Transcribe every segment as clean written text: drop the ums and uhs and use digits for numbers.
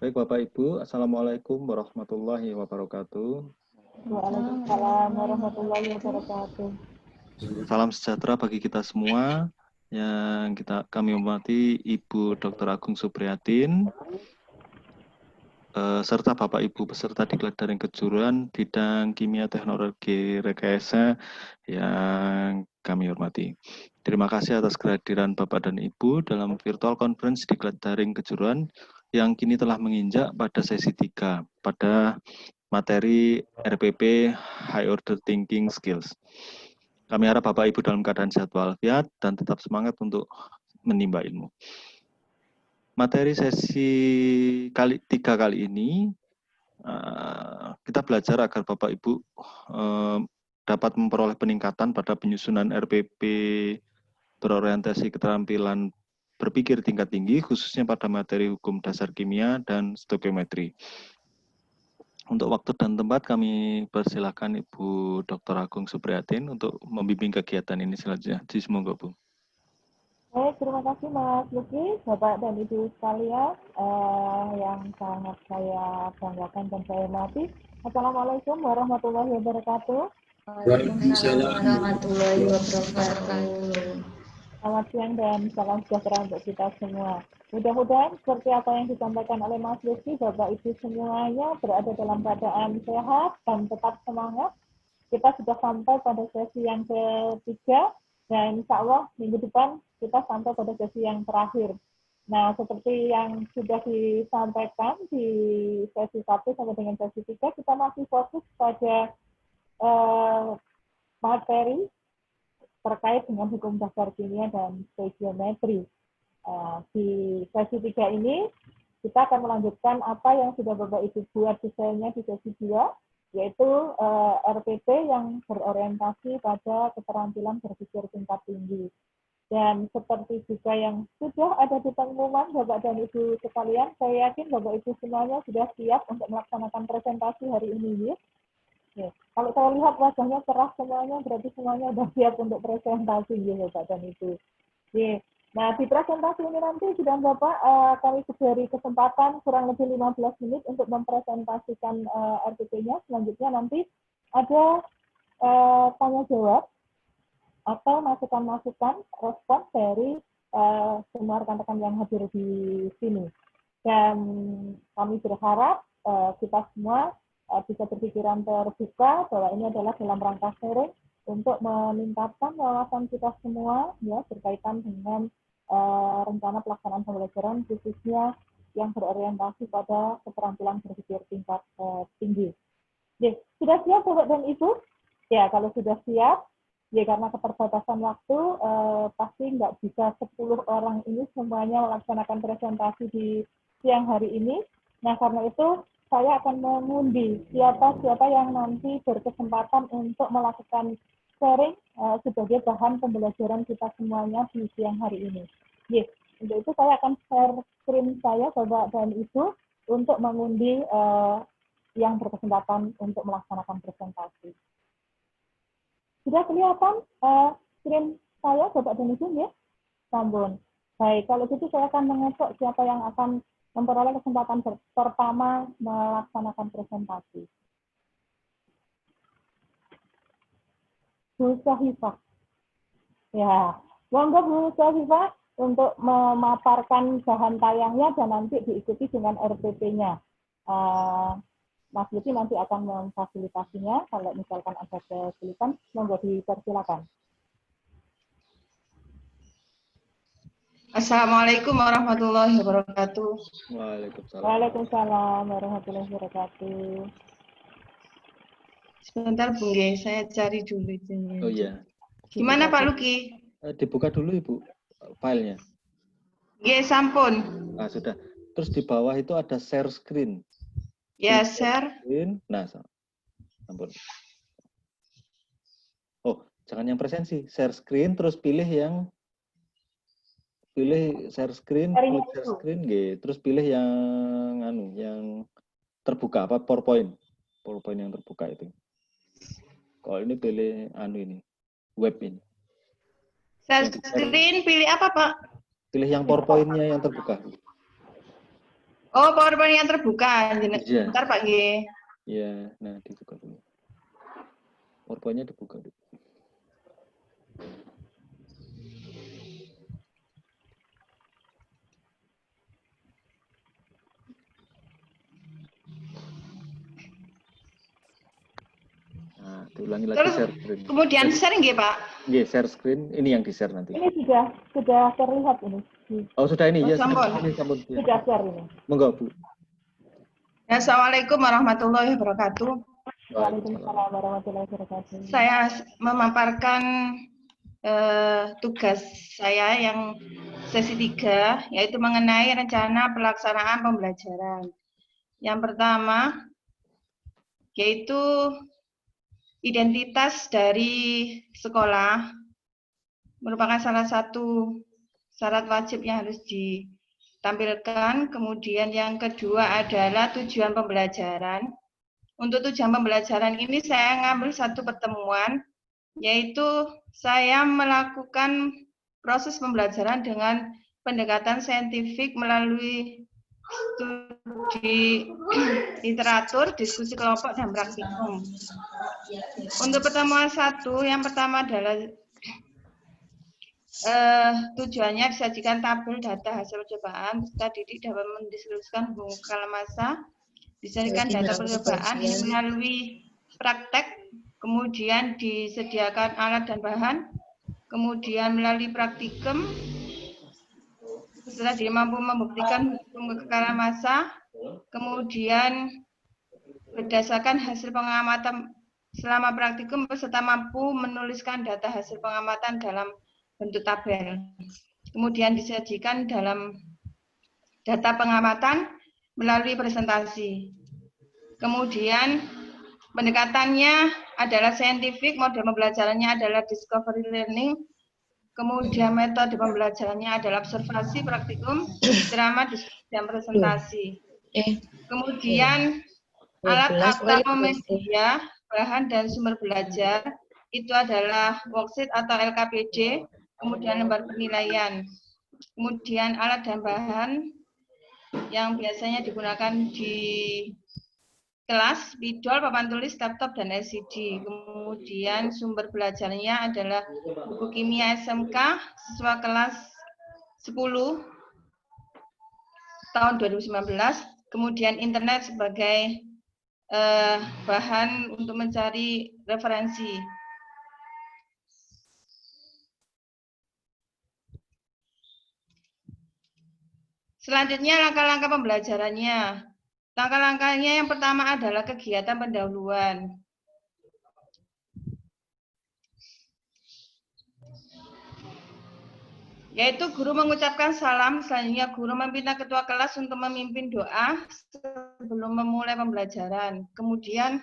Baik Bapak Ibu, Assalamualaikum warahmatullahi wabarakatuh. Waalaikumsalam warahmatullahi wabarakatuh. Salam sejahtera bagi kita semua yang kami hormati Ibu Dr. Agung Supriyatin, serta Bapak Ibu peserta diklat daring kejuruan bidang kimia teknologi rekayasa yang kami hormati. Terima kasih atas kehadiran Bapak dan Ibu dalam virtual conference diklat daring kejuruan yang kini telah menginjak pada sesi 3 pada materi RPP High Order Thinking Skills. Kami harap Bapak Ibu dalam keadaan sehat walafiat dan tetap semangat untuk menimba ilmu. Materi sesi 3 kali ini kita belajar agar Bapak Ibu dapat memperoleh peningkatan pada penyusunan RPP berorientasi keterampilan berpikir tingkat tinggi, khususnya pada materi hukum dasar kimia dan stoikiometri. Untuk waktu dan tempat kami persilakan Ibu Dr. Agung Supriyatin untuk membimbing kegiatan ini selanjutnya. Semoga Bu. Baik, terima kasih Mas Luki, Bapak dan Ibu sekalian yang sangat saya banggakan dan saya hormati. Assalamualaikum warahmatullahi wabarakatuh. Waalaikumsalam warahmatullahi wabarakatuh. Selamat siang dan salam sejahtera untuk kita semua. Mudah-mudahan seperti apa yang disampaikan oleh Mas Luki, Bapak Ibu semuanya berada dalam keadaan sehat dan tetap semangat. Kita sudah sampai pada sesi yang ketiga dan insya Allah minggu depan kita sampai pada sesi yang terakhir. Nah, seperti yang sudah disampaikan di sesi 1 sampai dengan sesi 3, kita masih fokus pada materi terkait dengan hukum dasar kimia dan stoikiometri. Di sesi 3 ini, kita akan melanjutkan apa yang sudah Bapak Ibu buat desainnya di sesi 2, yaitu RPP yang berorientasi pada keterampilan berpikir tingkat tinggi. Dan seperti juga yang sudah ada di pengumuman Bapak dan Ibu sekalian, saya yakin Bapak Ibu semuanya sudah siap untuk melaksanakan presentasi hari ini. Ya. Kalau saya lihat wajahnya cerah semuanya, berarti semuanya sudah siap untuk presentasi Bapak dan Ibu. Ya. Nah, di presentasi ini nanti sudah Bapak kami beri kesempatan kurang lebih 15 menit untuk mempresentasikan RPP-nya. Selanjutnya nanti ada tanya jawab atau masukan-masukan respon dari semua rekan-rekan yang hadir di sini. Dan kami berharap kita semua bisa berpikiran terbuka bahwa ini adalah dalam rangka sharing untuk meningkatkan wawasan kita semua ya berkaitan dengan rencana pelaksanaan pembelajaran khususnya yang berorientasi pada keterampilan berpikir tingkat tinggi. Oke, sudah siap Bapak dan Ibu? Ya, kalau sudah siap, ya karena keterbatasan waktu, pasti nggak bisa 10 orang ini semuanya melaksanakan presentasi di siang hari ini. Nah, karena itu saya akan mengundi siapa-siapa yang nanti berkesempatan untuk melakukan sharing sebagai bahan pembelajaran kita semuanya di siang hari ini. Yes, untuk itu saya akan share screen saya, Bapak dan Ibu, untuk mengundi yang berkesempatan untuk melaksanakan presentasi. Sudah kelihatan screen saya, Bapak dan Ibu, ya? Sambun. Baik, kalau gitu saya akan mengecek siapa yang akan memperoleh kesempatan pertama melaksanakan presentasi. Bu Syahifah. Ya, monggo Bu Syahifah untuk memaparkan bahan tayangnya dan nanti diikuti dengan RPP-nya. Mas Luki nanti akan memfasilitasinya. Kalau misalkan ada kesulitan, monggo dipersilakan. Assalamualaikum warahmatullahi wabarakatuh. Waalaikumsalam. Waalaikumsalam warahmatullahi wabarakatuh. Sebentar Bung Ge, saya cari dulu itu. Oh iya. Gimana Pak Luki? Dibuka dulu Ibu filenya. Ge, sampun. Nah, sudah. Terus di bawah itu ada share screen. Ya, share. Nah, ampun. Oh, jangan yang presensi. Share screen, terus pilih share screen, terus pilih yang terbuka apa PowerPoint yang terbuka itu. Kalau ini pilih ini web ini. Share screen pilih apa Pak? Pilih yang PowerPoint-nya yang terbuka. Oh, PowerPoint yang terbuka. Iya. Bentar Pak G. Ya, nah dibuka dulu. PowerPoint-nya dibuka dulu. Nah, diulangi lagi Terus share screen. kemudian share nggih Pak? Iya, share screen. Ini yang di-share nanti. Ini sudah terlihat ini. Oh, sudah ini Oh, ya. sampun. Sampun. Ya. Sudah share ini. Monggo, Bu. Assalamualaikum warahmatullahi wabarakatuh. Waalaikumsalam warahmatullahi wabarakatuh. Saya memaparkan tugas saya yang sesi 3, yaitu mengenai rencana pelaksanaan pembelajaran. Yang pertama, yaitu identitas dari sekolah merupakan salah satu syarat wajib yang harus ditampilkan. Kemudian yang kedua adalah tujuan pembelajaran. Untuk tujuan pembelajaran ini saya ngambil satu pertemuan, yaitu saya melakukan proses pembelajaran dengan pendekatan saintifik melalui studi literatur, diskusi kelompok, dan praktikum. Untuk pertemuan 1, yang pertama adalah tujuannya disajikan tabel data hasil percobaan peserta didik dapat mendistribusikan hubungan skala massa, disajikan data percobaan ini melalui praktek, kemudian disediakan alat dan bahan, kemudian melalui praktikum peserta didik mampu membuktikan hukum kekekalan massa, kemudian berdasarkan hasil pengamatan selama praktikum peserta mampu menuliskan data hasil pengamatan dalam bentuk tabel. Kemudian disajikan dalam data pengamatan melalui presentasi. Kemudian pendekatannya adalah saintifik, model pembelajarannya adalah discovery learning, kemudian metode pembelajarannya adalah observasi, praktikum, drama, diskusi, dan presentasi. Kemudian alat atau media, bahan dan sumber belajar itu adalah worksheet atau LKPD, kemudian lembar penilaian. Kemudian alat dan bahan yang biasanya digunakan di kelas, spidol, papan tulis, laptop, dan LCD. Kemudian sumber belajarnya adalah buku kimia SMK siswa kelas 10 tahun 2019. Kemudian internet sebagai bahan untuk mencari referensi. Selanjutnya langkah-langkah pembelajarannya. Langkah-langkahnya yang pertama adalah kegiatan pendahuluan. Yaitu guru mengucapkan salam, selanjutnya guru meminta ketua kelas untuk memimpin doa sebelum memulai pembelajaran. Kemudian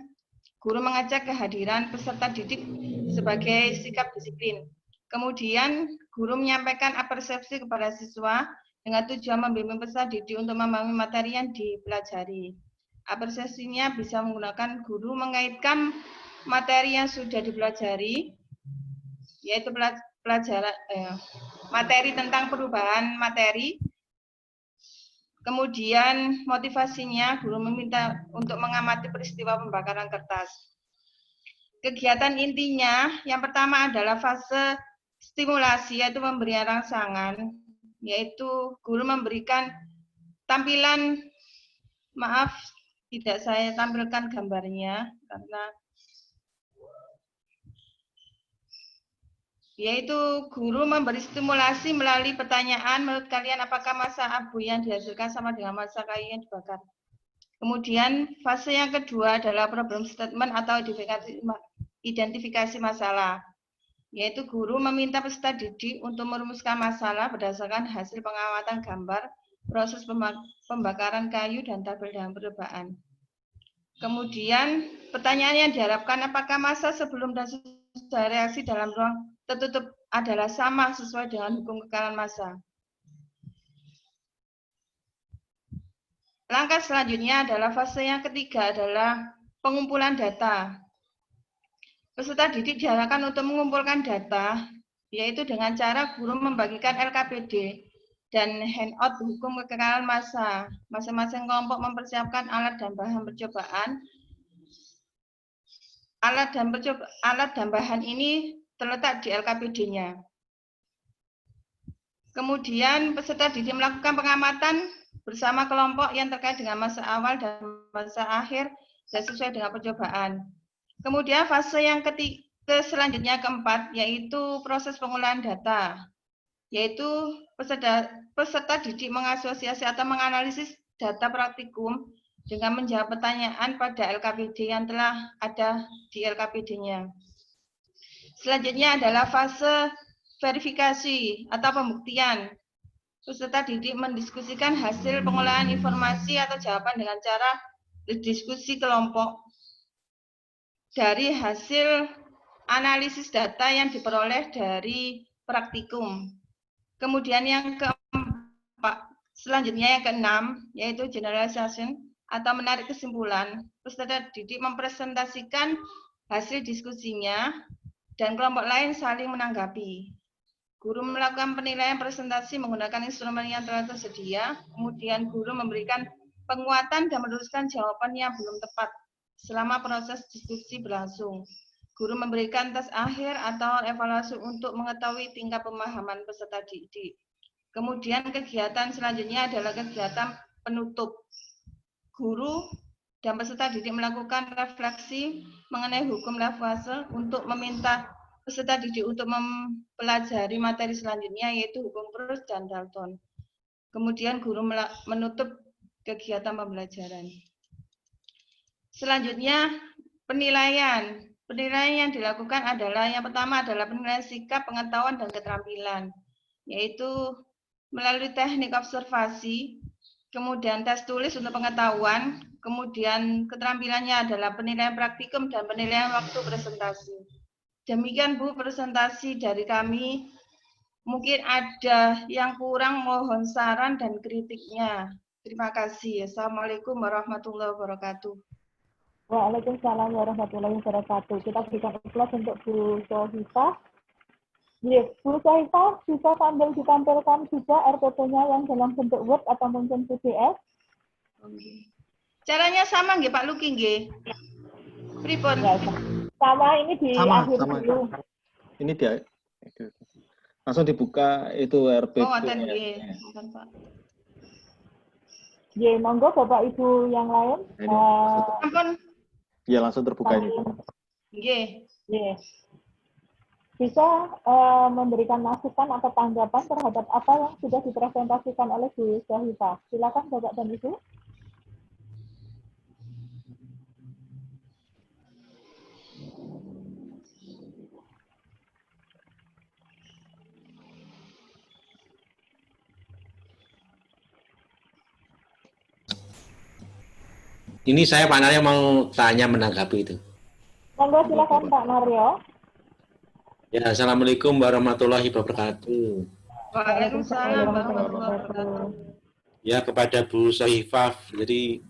guru mengajak kehadiran peserta didik sebagai sikap disiplin. Kemudian guru menyampaikan persepsi kepada siswa dengan tujuan membimbing peserta didik untuk memahami materi yang dipelajari. Persepsinya bisa menggunakan guru mengaitkan materi yang sudah dipelajari, yaitu materi tentang perubahan materi. Kemudian motivasinya guru meminta untuk mengamati peristiwa pembakaran kertas. Kegiatan intinya yang pertama adalah fase stimulasi, yaitu pemberian rangsangan, yaitu guru memberikan tampilan, maaf tidak saya tampilkan gambarnya karena yaitu guru memberi stimulasi melalui pertanyaan, menurut kalian apakah massa abu yang dihasilkan sama dengan massa kayu yang dibakar? Kemudian fase yang kedua adalah problem statement atau identifikasi masalah, yaitu guru meminta peserta didik untuk merumuskan masalah berdasarkan hasil pengamatan gambar, proses pembakaran kayu, dan tabel dalam percobaan. Kemudian pertanyaan yang diharapkan, apakah massa sebelum dan sesudah reaksi dalam ruang tertutup adalah sama sesuai dengan hukum kekekalan massa. Langkah selanjutnya adalah fase yang ketiga adalah pengumpulan data. Peserta didik diarahkan untuk mengumpulkan data, yaitu dengan cara guru membagikan LKPD dan handout hukum kekekalan massa. Masing-masing kelompok mempersiapkan alat dan bahan percobaan. Alat dan bahan ini terletak di LKPD-nya. Kemudian peserta didik melakukan pengamatan bersama kelompok yang terkait dengan masa awal dan masa akhir dan sesuai dengan percobaan. Kemudian fase yang selanjutnya keempat, yaitu proses pengolahan data, yaitu peserta didik mengasosiasi atau menganalisis data praktikum dengan menjawab pertanyaan pada LKPD yang telah ada di LKPD-nya. Selanjutnya adalah fase verifikasi atau pembuktian. Peserta didik mendiskusikan hasil pengolahan informasi atau jawaban dengan cara berdiskusi kelompok dari hasil analisis data yang diperoleh dari praktikum. Kemudian yang keempat, selanjutnya yang keenam, yaitu generalization atau menarik kesimpulan. Peserta didik mempresentasikan hasil diskusinya dan kelompok lain saling menanggapi. Guru melakukan penilaian presentasi menggunakan instrumen yang telah tersedia, kemudian guru memberikan penguatan dan meluruskan jawaban yang belum tepat selama proses diskusi berlangsung. Guru memberikan tes akhir atau evaluasi untuk mengetahui tingkat pemahaman peserta didik. Kemudian kegiatan selanjutnya adalah kegiatan penutup. Guru dan peserta didik melakukan refleksi mengenai hukum Lavoisier untuk meminta peserta didik untuk mempelajari materi selanjutnya, yaitu hukum Proust dan Dalton. Kemudian guru menutup kegiatan pembelajaran. Selanjutnya penilaian. Penilaian yang dilakukan adalah yang pertama adalah penilaian sikap, pengetahuan, dan keterampilan, yaitu melalui teknik observasi, kemudian tes tulis untuk pengetahuan, kemudian keterampilannya adalah penilaian praktikum dan penilaian waktu presentasi. Demikian Bu presentasi dari kami. Mungkin ada yang kurang, mohon saran dan kritiknya. Terima kasih. Assalamualaikum warahmatullahi wabarakatuh. Waalaikumsalam warahmatullahi wabarakatuh. Kita berikan aplaus untuk Bu Sohifa. Bu Sohifa, bisa sambil ditampilkan juga RPP-nya yang dalam bentuk Word atau mungkin PDF? Caranya sama nggih Pak Luki nggih? Pripun? Ya, sama, ini di akhir dulu. Ini dia. Langsung dibuka itu RPP. Oh, ada nggih. Pak. Ya, monggo Bapak Ibu yang lain. Ampun. Ya, langsung terbuka ini. Nggih. Ya. Bisa memberikan masukan atau tanggapan terhadap apa yang sudah dipresentasikan oleh Bu Sohifa. Silakan Bapak dan Ibu. Ini saya Pak Naryo mau tanya menanggapi itu. Monggo silakan Pak Naryo. Ya, Assalamualaikum warahmatullahi wabarakatuh. Waalaikumsalam warahmatullahi wabarakatuh. Ya, kepada Bu Sohifah, jadi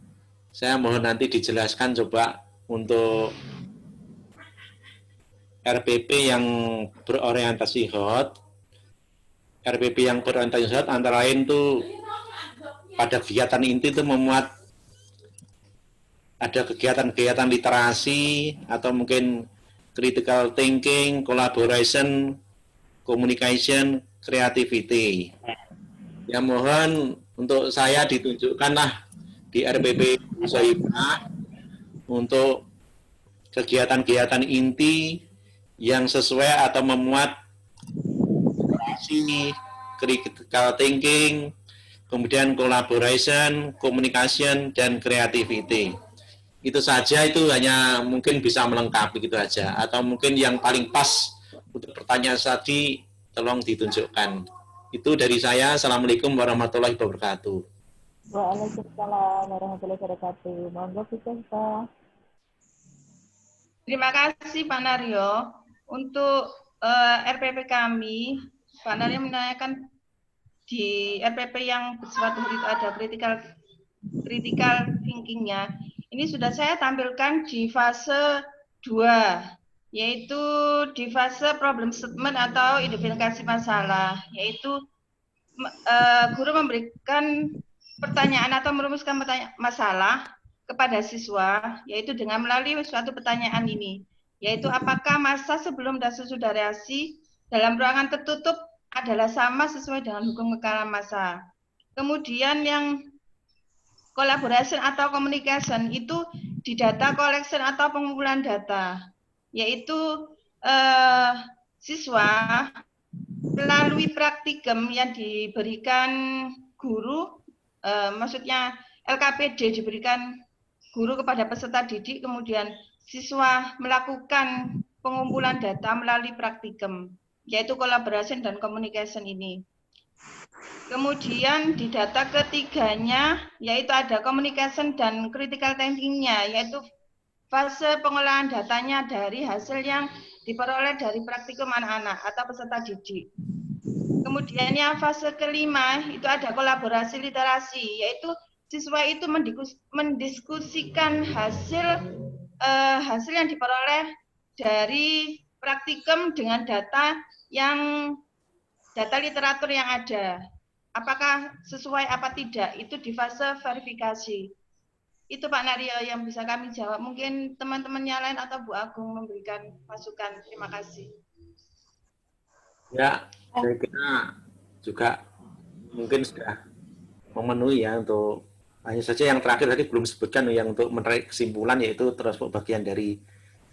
saya mohon nanti dijelaskan coba untuk RPP yang berorientasi hot. RPP yang berorientasi hot antara lain tuh pada kegiatan inti itu memuat ada kegiatan-kegiatan literasi atau mungkin critical thinking, collaboration, communication, creativity. Ya mohon untuk saya ditunjukkanlah di RPP Sohifah untuk kegiatan-kegiatan inti yang sesuai atau memuat literasi, critical thinking, kemudian collaboration, communication, dan creativity. Itu saja, itu hanya mungkin bisa melengkapi gitu aja, atau mungkin yang paling pas untuk pertanyaan tadi tolong ditunjukkan. Itu dari saya. Assalamualaikum warahmatullahi wabarakatuh. Waalaikumsalam warahmatullahi wabarakatuh. Monggo kita. Terima kasih Pak Naryo. Untuk RPP kami, Pak Naryo menanyakan di RPP yang bersifat itu ada critical thinking-nya. Ini sudah saya tampilkan di fase 2, yaitu di fase problem statement atau identifikasi masalah, yaitu guru memberikan pertanyaan atau merumuskan masalah kepada siswa, yaitu dengan melalui suatu pertanyaan ini, yaitu apakah masa sebelum dan sesudah reaksi dalam ruangan tertutup adalah sama sesuai dengan hukum kekalahan massa. Kemudian yang collaboration atau communication itu di data collection atau pengumpulan data, yaitu siswa melalui praktikum yang diberikan guru, maksudnya LKPD diberikan guru kepada peserta didik, kemudian siswa melakukan pengumpulan data melalui praktikum, yaitu collaboration dan communication ini. Kemudian di data ketiganya, yaitu ada communication dan critical thinking-nya, yaitu fase pengolahan datanya dari hasil yang diperoleh dari praktikum anak-anak atau peserta didik. Kemudian yang fase kelima itu ada kolaborasi literasi, yaitu siswa itu mendiskusikan hasil yang diperoleh dari praktikum dengan data literatur yang ada. Apakah sesuai apa tidak, itu di fase verifikasi. Itu Pak Naryo yang bisa kami jawab. Mungkin teman-teman yang lain atau Bu Agung memberikan masukan. Terima kasih. Ya, saya kira juga mungkin sudah memenuhi ya untuk hanya saja yang terakhir tadi belum sebutkan yang untuk menarik kesimpulan, yaitu termasuk bagian dari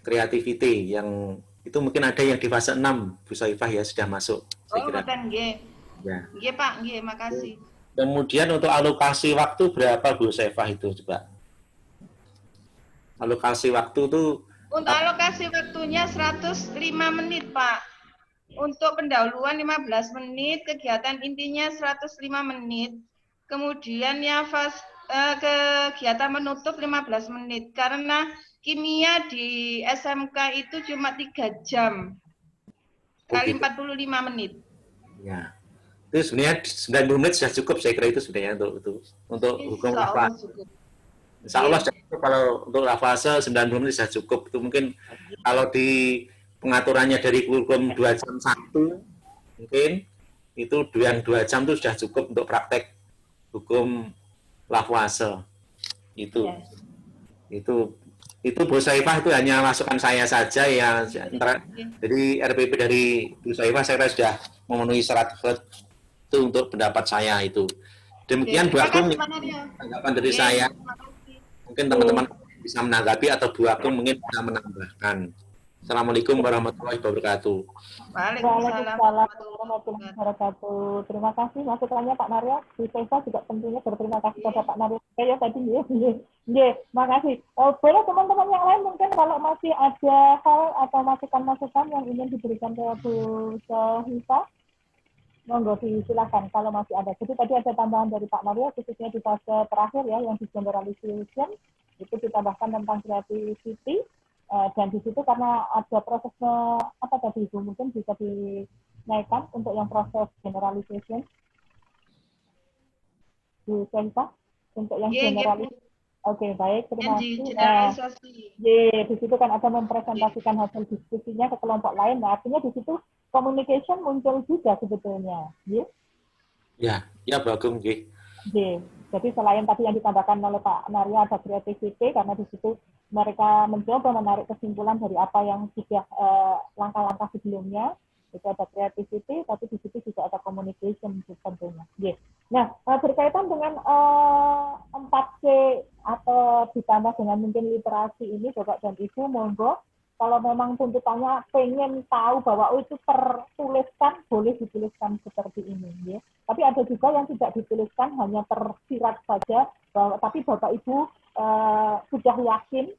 creativity yang itu mungkin ada yang di fase 6 Bu Saifah ya sudah masuk. Saya kira. Ya. Nggih Pak, nggih, makasih. Kemudian untuk alokasi waktu berapa Bu Saifah itu coba? Alokasi waktu itu untuk alokasi waktunya 105 menit Pak. Untuk pendahuluan 15 menit, kegiatan intinya 105 menit. Kemudian yang kegiatan menutup 15 menit. Karena kimia di SMK itu cuma 3 jam. Kali 45 menit. Ya. Itu sebenarnya 90 menit sudah cukup, saya kira itu sebenarnya untuk hukum lafaz. Insya Allah kalau untuk lafaz 90 menit sudah cukup. Itu mungkin kalau di pengaturannya dari kurikulum 2 jam 1 mungkin itu yang 2 jam itu sudah cukup untuk praktek hukum lafaz. Itu Bu Saifah itu hanya masukan saya saja ya. Jadi RPP dari Bu Saifah saya kira sudah memenuhi syarat itu untuk pendapat saya itu. Demikian Bu Agung tanggapan dari saya. Mungkin teman-teman bisa menanggapi atau Bu Agung mungkin bisa menambahkan. Assalamualaikum warahmatullahi wabarakatuh. Waalaikumsalam warahmatullahi wabarakatuh. Terima kasih masukannya Pak Naryo. Bu Saifah juga tentunya berterima kasih kepada Pak Naryo. Ya tadi makasih. Boleh teman-teman yang lain mungkin kalau masih ada hal atau masukan-masukan yang ingin diberikan ke Bu Saifah. Monggo silakan kalau masih ada. Jadi tadi ada tambahan dari Pak Naryo khususnya di fase terakhir ya yang di generalization itu ditambahkan tentang creativity dan di situ karena ada prosesnya apa tadi Ibu mungkin bisa dinaikkan untuk yang proses generalization. Bu Senta untuk yang generalisasi. Oke, baik, terima kasih. Di situ kan ada mempresentasikan hasil diskusinya ke kelompok lain. Nah, artinya di situ communication muncul juga sebetulnya. Ya, Bu Agung. Jadi selain tadi yang ditambahkan oleh Pak Naryo ada creativity karena di situ mereka mencoba menarik kesimpulan dari apa yang sudah langkah-langkah sebelumnya. Itu ada creativity, tapi di situ juga ada communication tentunya. Nah, berkaitan dengan 4C atau ditambah dengan mungkin literasi ini, Bapak dan Ibu, monggo kalau memang tuntutannya pengen tahu bahwa itu tertuliskan, boleh dituliskan seperti ini. Ya. Tapi ada juga yang tidak dituliskan, hanya tersirat saja, tapi Bapak Ibu sudah yakin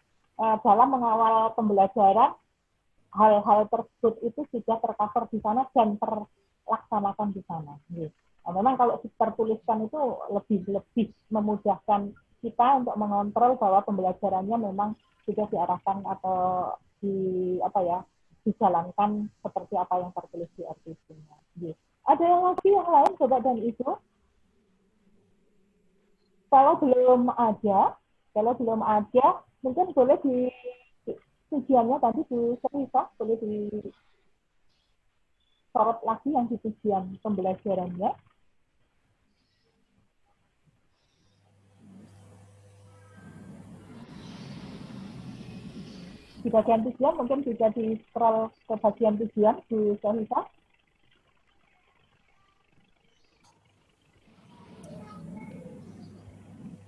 dalam mengawal pembelajaran, hal-hal tersebut itu sudah tercover di sana dan terlaksanakan di sana. Nah, memang kalau tertuliskan itu lebih memudahkan kita untuk mengontrol bahwa pembelajarannya memang sudah diarahkan atau dijalankan seperti apa yang tertulis di RPC-nya. Ada yang lagi yang lain, Bapak dan Ibu? Kalau belum ada, mungkin boleh di tujuannya tadi cerita, boleh disorot lagi yang di tujuan pembelajarannya. di bagian tujuan mungkin bisa di scroll ke bagian tujuan Bu Syahifah.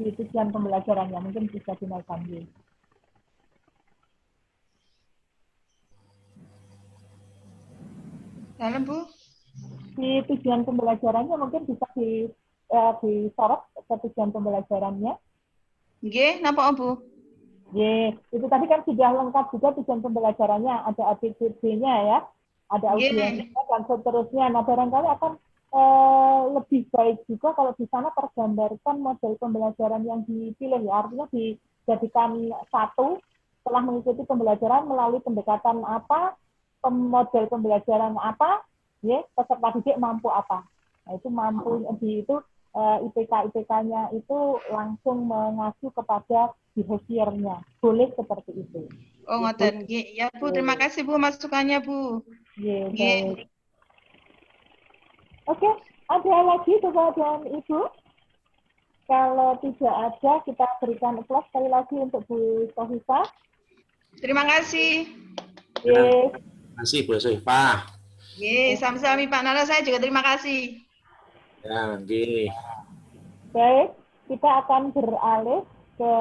Di tujuan pembelajarannya mungkin bisa dinaikkan. Dalam Bu. Di tujuan pembelajarannya mungkin bisa disorot ke tujuan pembelajarannya. Nggih, napa Bu? Itu tadi kan sudah lengkap juga tujuan pembelajarannya, ada ABCD-nya ya, ada audiensnya dan seterusnya. Nah, barangkali akan lebih baik juga kalau di sana tergambarkan model pembelajaran yang dipilih ya, artinya dijadikan satu setelah mengikuti pembelajaran melalui pendekatan apa, model pembelajaran apa, ya, peserta didik mampu apa. Nah, itu mampu itu IPK-IPK-nya itu langsung mengacu kepada behavior-nya. Boleh seperti itu. Oh, ngoten. Nggih, ya Bu, terima kasih Bu masukannya Bu. Nggih. Oke, ada lagi Bapak dan Ibu? Kalau tidak ada, kita berikan aplaus sekali lagi untuk Bu Syahifah. Terima kasih. Yes. Terima kasih Bu Syahifah. Sami-sami Pak Nara, saya juga terima kasih. Ya, nggih. Baik, kita akan beralih ke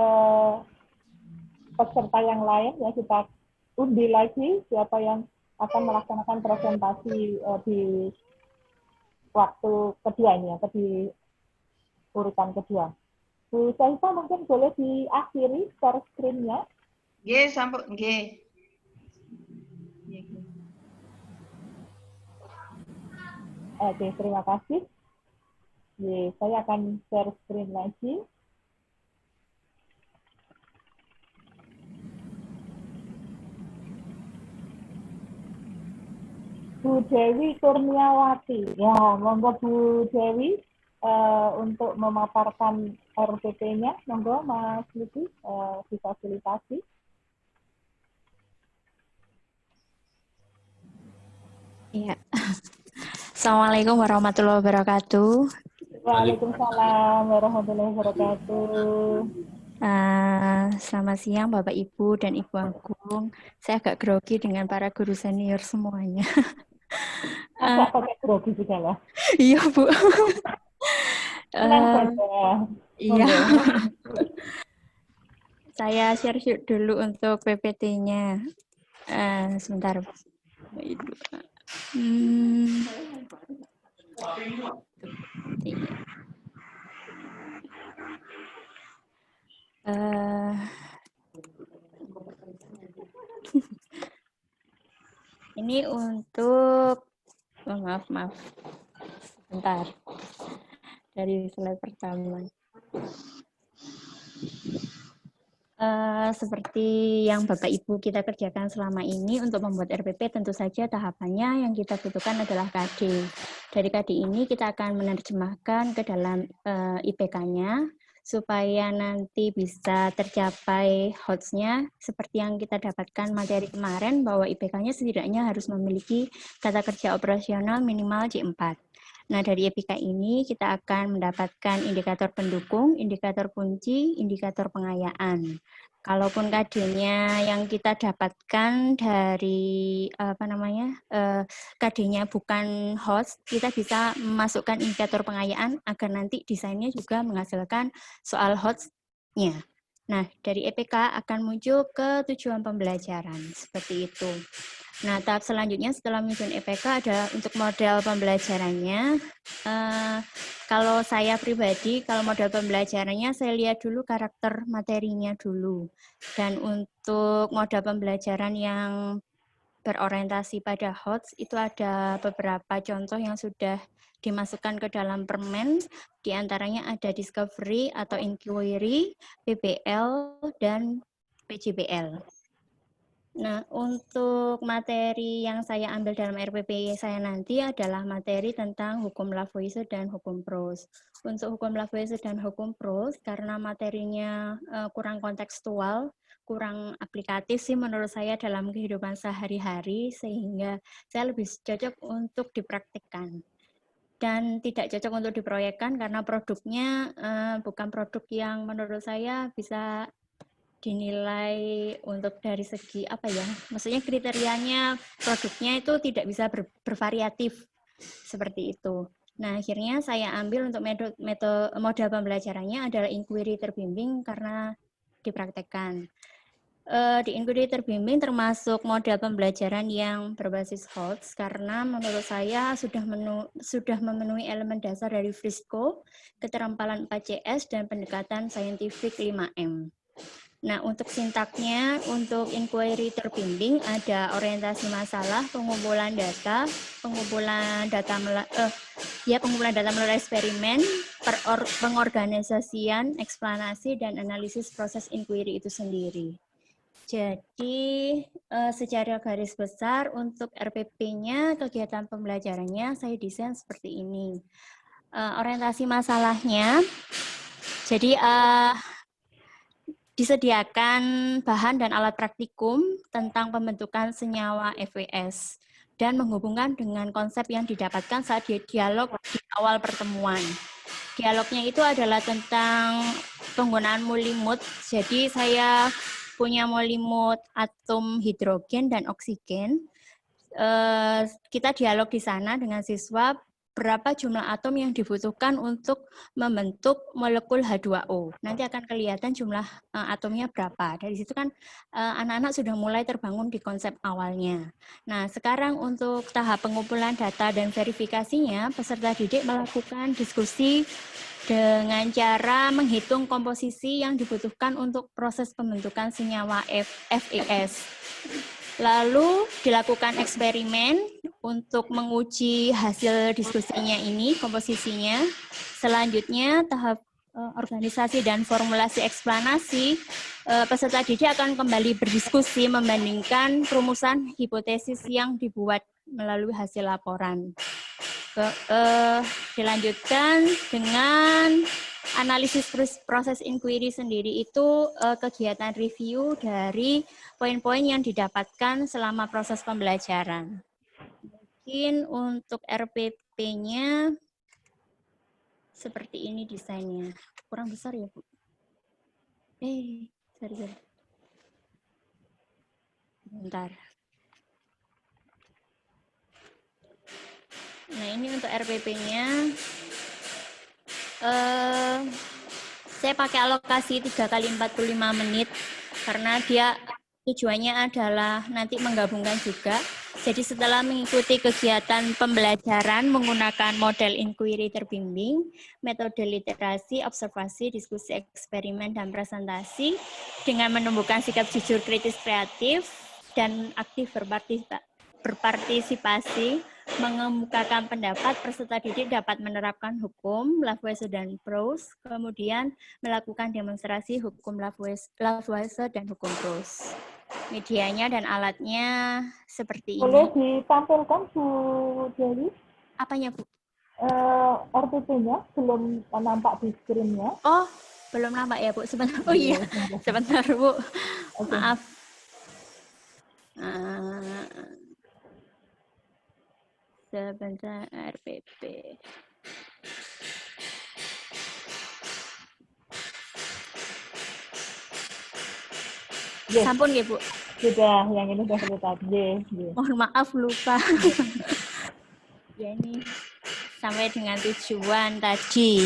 peserta yang lain ya, kita undi lagi siapa yang akan melaksanakan presentasi di waktu kedua ini ya, di urutan kedua. Bu Syahifah mungkin boleh diakhiri share screen-nya. Nggih, sampun nggih. Oke, terima kasih. Saya akan share screen lagi. Bu Dewi Kurniawati. Ya, monggo Bu Dewi untuk memaparkan RPP-nya. Monggo Mas Luki difasilitasi. Iya. Assalamualaikum warahmatullahi wabarakatuh. Waalaikumsalam warahmatullahi wabarakatuh. Selamat siang Bapak Ibu dan Ibu Agung. Saya agak grogi dengan para guru senior semuanya. Agak pakai grogi juga lah. Iya Bu. Tenang saja. Iya. Saya share dulu untuk PPT-nya. Sebentar. Ini untuk maaf sebentar dari slide pertama. Seperti yang Bapak Ibu kita kerjakan selama ini untuk membuat RPP, tentu saja tahapannya yang kita butuhkan adalah KD. Dari KD ini kita akan menerjemahkan ke dalam IPK-nya supaya nanti bisa tercapai HOTS-nya seperti yang kita dapatkan materi kemarin bahwa IPK-nya setidaknya harus memiliki kata kerja operasional minimal C4. Nah, dari IPK ini kita akan mendapatkan indikator pendukung, indikator kunci, indikator pengayaan. Kalaupun KD-nya yang kita dapatkan dari KD-nya bukan host, kita bisa memasukkan indikator pengayaan agar nanti desainnya juga menghasilkan soal host-nya. Nah, dari EPK akan muncul ke tujuan pembelajaran, seperti itu. Nah, tahap selanjutnya setelah menyusun EPK ada untuk model pembelajarannya. Kalau saya pribadi, kalau model pembelajarannya saya lihat dulu karakter materinya dulu. Dan untuk model pembelajaran yang berorientasi pada HOTS, itu ada beberapa contoh yang sudah dimasukkan ke dalam permen, diantaranya ada discovery atau inquiry, PBL, dan PJBL. Nah, untuk materi yang saya ambil dalam RPP saya nanti adalah materi tentang hukum Lavoisier dan hukum Proust. Untuk hukum Lavoisier dan hukum Proust, karena materinya kurang kontekstual, kurang aplikatif sih menurut saya dalam kehidupan sehari-hari, sehingga saya lebih cocok untuk dipraktikkan. Dan tidak cocok untuk diproyekkan karena produknya bukan produk yang menurut saya bisa dinilai untuk dari segi apa ya, maksudnya kriterianya produknya itu tidak bisa bervariatif seperti itu. Nah, akhirnya saya ambil untuk modal pembelajarannya adalah inquiry terbimbing karena dipraktekkan. Di inquiry terbimbing termasuk modal pembelajaran yang berbasis HOTS karena menurut saya sudah memenuhi elemen dasar dari Frisco, keterampilan 4CS, dan pendekatan saintifik 5M. Nah, untuk sintaknya, untuk inquiry terbimbing ada orientasi masalah, pengumpulan data melalui eksperimen, pengorganisasian, eksplanasi, dan analisis proses inquiry itu sendiri. Jadi, secara garis besar untuk RPP-nya, kegiatan pembelajarannya saya desain seperti ini. Orientasi masalahnya, jadi disediakan bahan dan alat praktikum tentang pembentukan senyawa FWS dan menghubungkan dengan konsep yang didapatkan saat dialog di awal pertemuan. Dialognya itu adalah tentang penggunaan molimut. Jadi saya punya molimut atom hidrogen dan oksigen. Kita dialog di sana dengan siswa berapa jumlah atom yang dibutuhkan untuk membentuk molekul H2O. Nanti akan kelihatan jumlah atomnya berapa. Dari situ kan anak-anak sudah mulai terbangun di konsep awalnya. Nah, sekarang untuk tahap pengumpulan data dan verifikasinya, peserta didik melakukan diskusi dengan cara menghitung komposisi yang dibutuhkan untuk proses pembentukan senyawa FES. Lalu dilakukan eksperimen untuk menguji hasil diskusinya ini, komposisinya. Selanjutnya tahap organisasi dan formulasi eksplanasi, peserta didik akan kembali berdiskusi membandingkan rumusan hipotesis yang dibuat melalui hasil laporan. Dilanjutkan dengan analisis proses inquiry sendiri itu kegiatan review dari poin-poin yang didapatkan selama proses pembelajaran. Mungkin untuk RPP-nya seperti ini desainnya. Kurang besar ya, Bu? Sorry. Bentar. Nah, ini untuk RPP-nya. Saya pakai alokasi 3 kali 45 menit karena dia tujuannya adalah nanti menggabungkan juga. Jadi setelah mengikuti kegiatan pembelajaran menggunakan model inquiry terbimbing, metode literasi, observasi, diskusi, eksperimen, dan presentasi dengan menumbuhkan sikap jujur, kritis, kreatif, dan aktif berpartisipasi, mengemukakan pendapat, peserta didik dapat menerapkan hukum Lavoisier dan Proust, kemudian melakukan demonstrasi hukum Lavoisier dan hukum Proust. Medianya dan alatnya seperti ini. Boleh ditampilkan, Bu Dewi? Apanya, Bu? RPP-nya belum nampak di screen-nya. Oh, belum nampak ya, Bu. Sebentar. Oh iya, sebentar, Bu. Okay. Maaf. Sebentar, RPP. Yes. Sampun ya, Bu? Sudah, yang ini sudah tadi. Mohon maaf, lupa. Ya, ini sampai dengan tujuan tadi.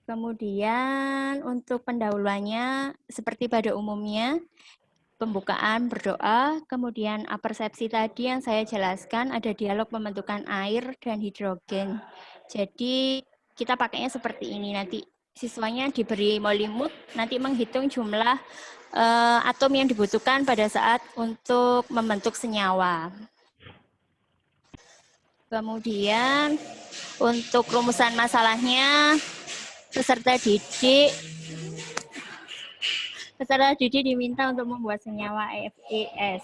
Kemudian untuk pendahuluannya, seperti pada umumnya, pembukaan, berdoa, kemudian apersepsi tadi yang saya jelaskan, ada dialog pembentukan air dan hidrogen. Jadi kita pakainya seperti ini, nanti siswanya diberi molimut, nanti menghitung jumlah atom yang dibutuhkan pada saat untuk membentuk senyawa. Kemudian untuk rumusan masalahnya, peserta didik diminta untuk membuat senyawa FES.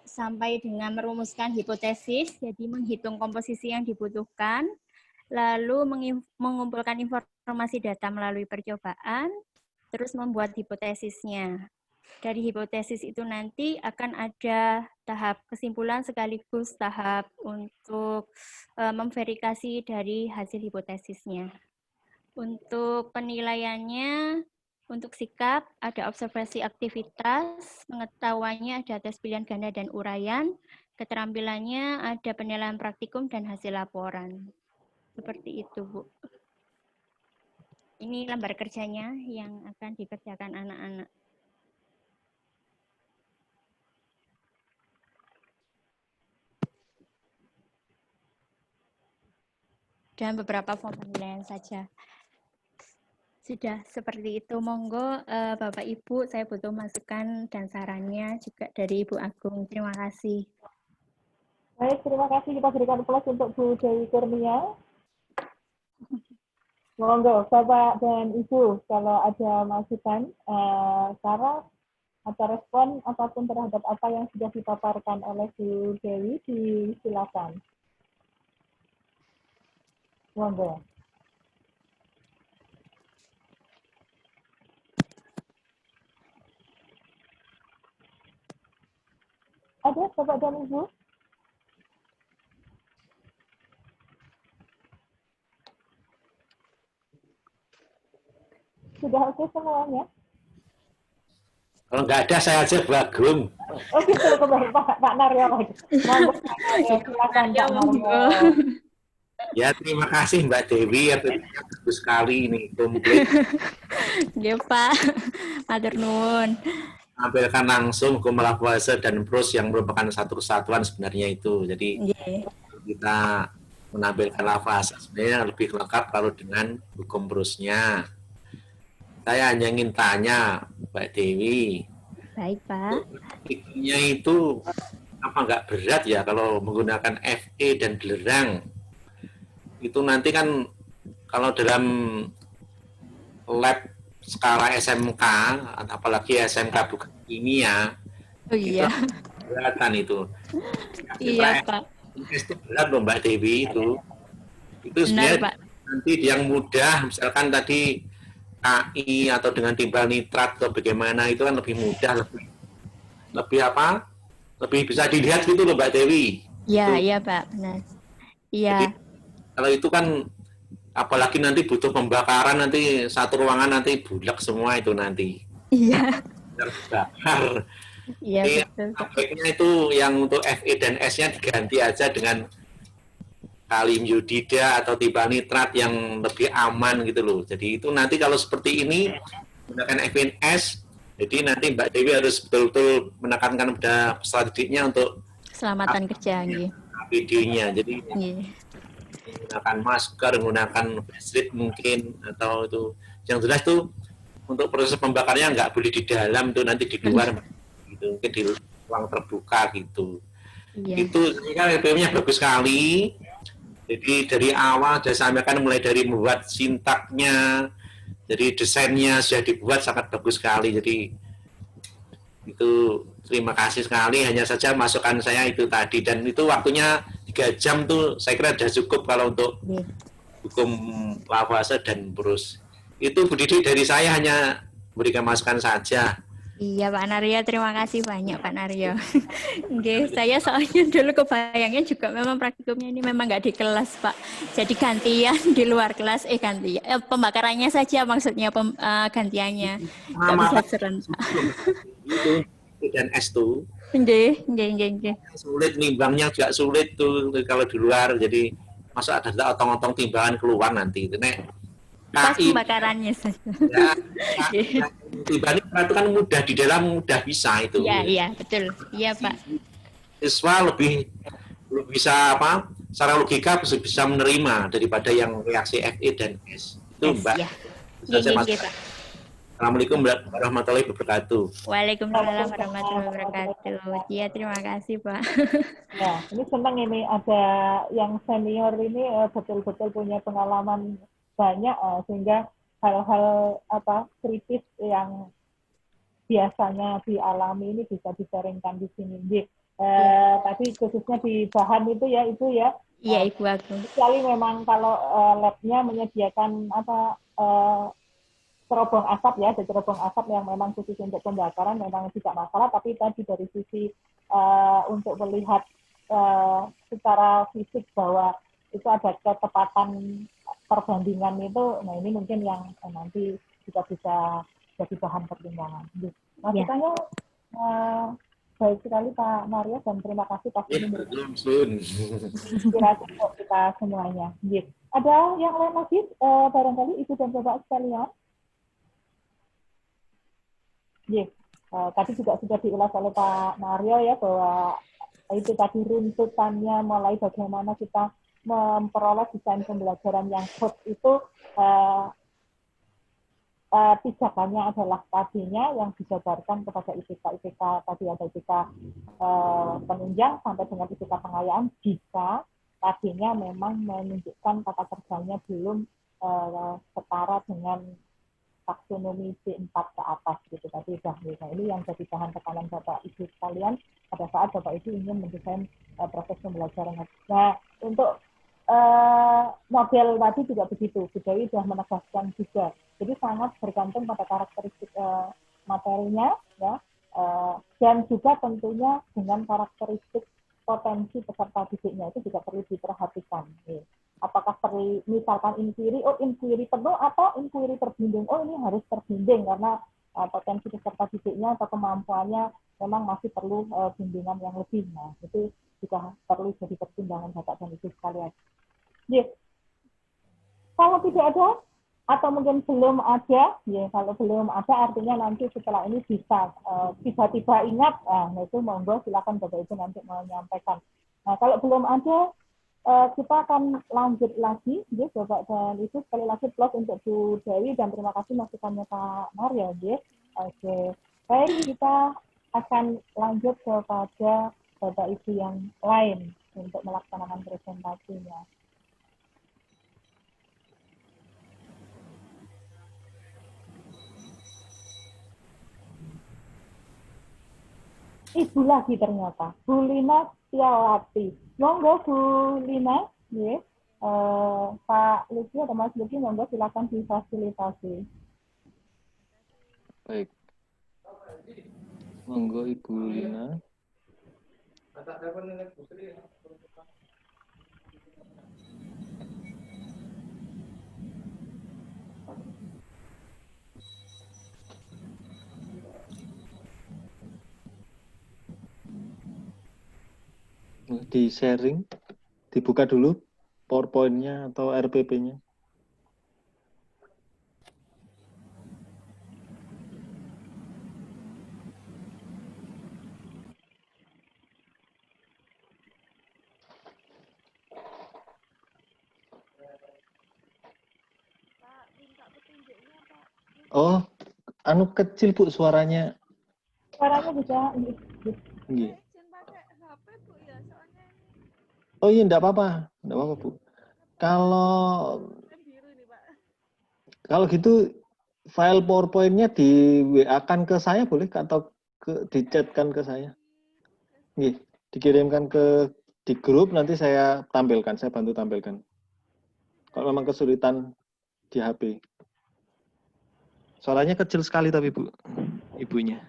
Sampai dengan merumuskan hipotesis, jadi menghitung komposisi yang dibutuhkan, lalu mengumpulkan informasi data melalui percobaan, terus membuat hipotesisnya. dari hipotesis itu nanti akan ada tahap kesimpulan sekaligus tahap untuk memverifikasi dari hasil hipotesisnya. Untuk penilaiannya, untuk sikap ada observasi aktivitas, pengetahuannya ada tes pilihan ganda dan uraian, keterampilannya ada penilaian praktikum dan hasil laporan. Seperti itu, Bu. Ini lembar kerjanya yang akan dikerjakan anak-anak. Dan beberapa form penilaian saja. Sudah seperti itu. Monggo Bapak Ibu, saya butuh masukan dan sarannya juga dari Ibu Agung. Terima kasih. Baik, terima kasih. Kita berikan plus untuk Bu Dewi Kurnia. Monggo, Bapak dan Ibu, kalau ada masukan, saran atau respon apapun terhadap apa yang sudah dipaparkan oleh Bu Dewi, silakan. Monggo. Ada Bapak dan Ibu? Sudah oke semuanya? Kalau nggak ada, saya aja Bu Agung. Oh gitu, kembali Pak Naryo. Monggo, silakan Pak Naryo. Ya, terima kasih Mbak Dewi. Bagus sekali ini, komplit. Ya Pak, matur nuwun. Tampilkan langsung hukum lafaz dan prose yang merupakan satu kesatuan sebenarnya itu. Jadi kita menampilkan lafaz sebenarnya lebih lengkap kalau dengan hukum prosnya. Saya hanya ingin tanya Mbak Dewi. Baik Pak. Pikirnya itu apa nggak berat ya kalau menggunakan FE dan belerang? Itu nanti kan kalau dalam lab skala SMK, apalagi SMK bukan kimia, oh iya, itu beratan itu. Iya Pak. Itu berat loh Mbak Dewi itu. Itu sebenarnya nanti yang mudah, misalkan tadi KI atau dengan timbal nitrat atau bagaimana itu kan lebih mudah, lebih apa? Lebih bisa dilihat gitu loh Mbak Dewi. Iya, iya Pak, benar. Iya. Kalau itu kan apalagi nanti butuh pembakaran, nanti satu ruangan nanti bulat semua itu nanti. Iya. Terbakar. Iya betul. Baiknya itu yang untuk Fe dan S-nya diganti aja dengan kalium iodida atau timbal nitrat yang lebih aman gitu loh. Jadi itu nanti kalau seperti ini menggunakan FNS, jadi nanti Mbak Dewi harus betul-betul menekankan pada strateginya untuk keselamatan kerja gitu. APD-nya. Jadi menggunakan masker, menggunakan face mungkin, atau itu yang jelas tuh untuk proses pembakarnya nggak boleh di dalam tuh, nanti di luar gitu, mungkin di ruang terbuka gitu. Itu kan FPM-nya bagus sekali. Jadi dari awal sudah sampaikan mulai dari membuat sintaknya, jadi desainnya sudah dibuat sangat bagus sekali. Jadi itu terima kasih sekali. Hanya saja masukan saya itu tadi, dan itu waktunya 3 jam tuh saya kira sudah cukup kalau untuk hukum lafaz dan prose. Itu Bu Didi dari saya hanya berikan masukan saja. Iya Pak Naryo, terima kasih banyak Pak Naryo. Oke, saya soalnya dulu kebayangnya juga memang praktikumnya ini memang nggak di kelas Pak. Jadi gantian di luar kelas, gantian. Pembakarannya saja maksudnya gantiannya. Nggak bisa serentak. Itu dan S tuh. Nggih. Sulit nimbangnya juga sulit tuh kalau di luar. Jadi masa ada otong-otong timbangan keluar nanti itu nek. Pas pembakarannya saja. Ya, timbangan itu kan mudah di dalam, mudah bisa itu. Iya betul. Iya Pak. Siswa lebih bisa apa? Secara logika bisa menerima daripada yang reaksi Fe dan S. Itu Mbak. Iya Pak. Assalamualaikum warahmatullahi wabarakatuh. Waalaikumsalam warahmatullahi wabarakatuh. Iya, terima kasih Pak. Ya, ini senang ini ada yang senior ini betul-betul punya pengalaman banyak sehingga hal-hal kritis yang biasanya dialami ini bisa disaringkan di sini. Tadi khususnya di bahan itu ya Iya Ibu Agung. Kecuali memang kalau labnya menyediakan cerobong asap ya, ada cerobong asap yang memang khusus untuk pembakaran memang tidak masalah, tapi tadi dari sisi untuk melihat secara fisik bahwa itu ada ketepatan perbandingan itu, nah ini mungkin yang nanti juga bisa jadi bahan pertimbangan. Masukannya baik sekali Pak Mario, dan terima kasih pasti memberikan inspirasi untuk kita semuanya. Ada yang lain lagi barangkali Ibu dan Bapak sekalian? Tadi juga sudah diulas oleh Pak Mario ya, bahwa itu tadi runtutannya mulai bagaimana kita memperoleh desain pembelajaran yang hot itu pijakannya adalah tadinya yang dijabarkan kepada IPK tadi ada IPK penunjang sampai dengan IPK pengayaan jika tadinya memang menunjukkan tata kerjanya belum setara dengan taksonomi C4 ke atas gitu tadi sudah. Nah, ini yang jadi bahan tekanan Bapak Ibu sekalian pada saat Bapak Ibu ingin mendesain proses pembelajaran. Nah, untuk model tadi juga begitu. Bu Dewi sudah menegaskan juga. Jadi sangat bergantung pada karakteristik materinya ya. Dan juga tentunya dengan karakteristik potensi peserta didiknya itu juga perlu diperhatikan. Apakah misalkan inquiry penuh atau inquiry terbimbing, ini harus terbimbing karena potensi peserta didiknya atau kemampuannya memang masih perlu bimbingan yang lebih. Nah, itu juga perlu jadi pertimbangan Bapak dan Ibu sekalian. Kalau tidak ada atau mungkin belum ada, kalau belum ada artinya nanti setelah ini bisa tiba-tiba ingat, nah itu monggo silakan Bapak Ibu nanti menyampaikan. Nah, kalau belum ada, kita akan lanjut lagi, Bapak dan Ibu, sekali lagi plus untuk Bu Dewi dan terima kasih masukannya Pak Mario. Oke, baik, kita akan lanjut kepada Bapak Ibu yang lain untuk melaksanakan presentasinya. Ibu lagi ternyata, Bu Lina Setiawati. Monggo Bu Lina, Pak Luki atau Mas Luki, monggo silakan difasilitasi. Baik. Monggo Ibu Lina. Di sharing, dibuka dulu PowerPoint-nya atau RPP-nya. Oh, anu kecil Bu suaranya. Suaranya bisa. Nggih. Oh iya, enggak apa-apa, Bu. Kalau gitu file PowerPoint-nya di WA-kan ke saya boleh atau di-chat-kan ke saya? Nggih, dikirimkan di grup, nanti saya tampilkan, saya bantu tampilkan. Kalau memang kesulitan di HP. Suaranya kecil sekali tapi Bu, ibunya.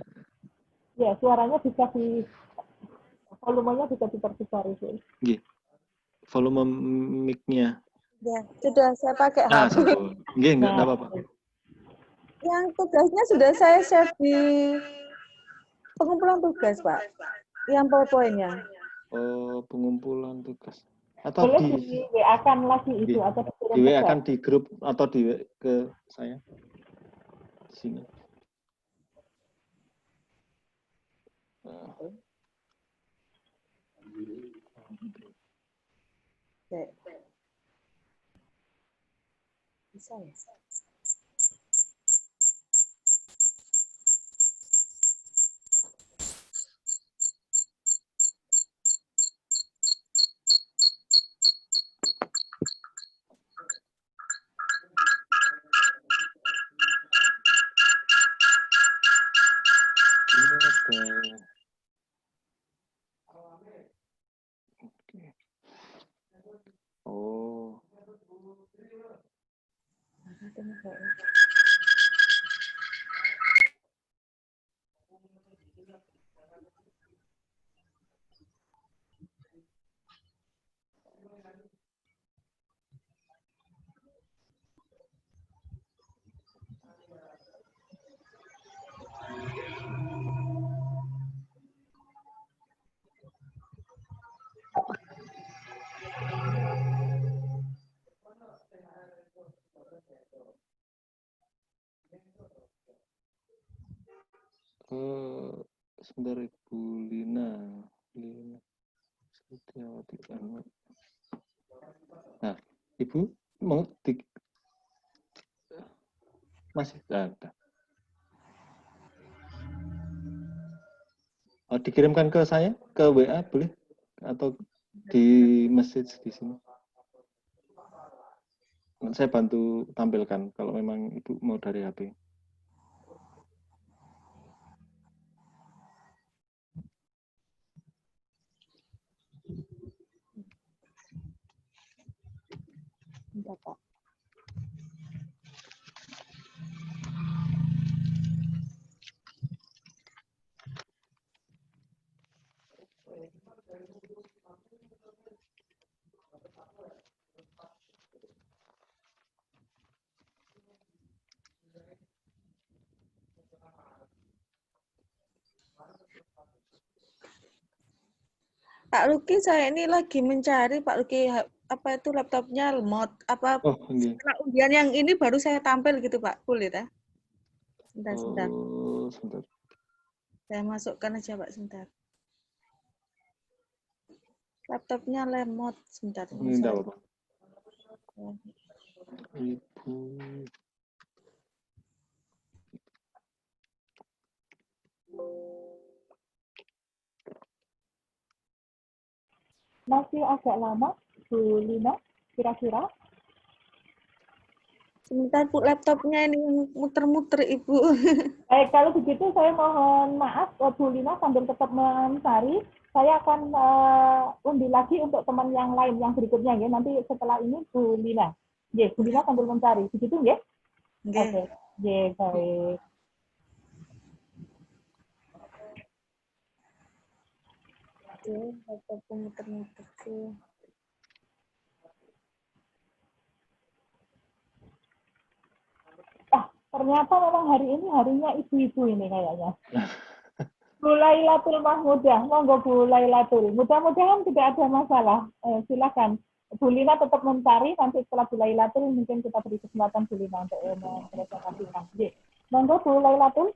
Ya, suaranya bisa volumenya bisa diperbesar itu. Nggih. Volume mic-nya. Ya, sudah saya pakai HP. Nggih, enggak apa-apa. Yang tugasnya sudah saya share di pengumpulan tugas, Pak. Yang PowerPoint-nya. Oh, pengumpulan tugas. Atau boleh di WA-kan lagi itu atau di WA-kan di grup atau ke saya. Di sini. Bisa ya? Ini ada. Oh. Sebentar Ibu Lina. Setiawati. Nah, Ibu mau masih ada. Oh, dikirimkan ke saya ke WA boleh atau di message di sini. Saya bantu tampilkan kalau memang Ibu mau dari HP. Bentar, Pak. Pak Luki, saya ini lagi mencari Pak Luki apa itu laptopnya lemot apa Oh, ini. setelah undian yang ini baru saya tampil gitu Pak, boleh ya? Sebentar. Oh, sebentar. Saya masukkan aja Pak, sebentar. Laptopnya lemot, sebentar. Ini enggak apa-apa. Ibu. Masih agak lama, Bu Lina, kira-kira? Sebentar Bu, laptopnya ini muter-muter Ibu. Baik, kalau begitu saya mohon maaf, Bu Lina sambil tetap mencari. Saya akan undi lagi untuk teman yang lain, yang berikutnya ya. Nanti setelah ini Bu Lina. Ya, Bu Lina sambil mencari. Begitu ya? Oke. Ya, baik. Laptopnya muter-muter sih. Ternyata memang hari ini harinya ibu-ibu ini kayaknya. Bu Lailatul Mahmudah, monggo Bu Lailatul. Mudah-mudahan tidak ada masalah. Silakan. Bu Lina tetap mencari, nanti setelah Bu Lailatul mungkin kita beri kesempatan Bu Lina untuk mempresentasikan. Monggo Bu Lailatul.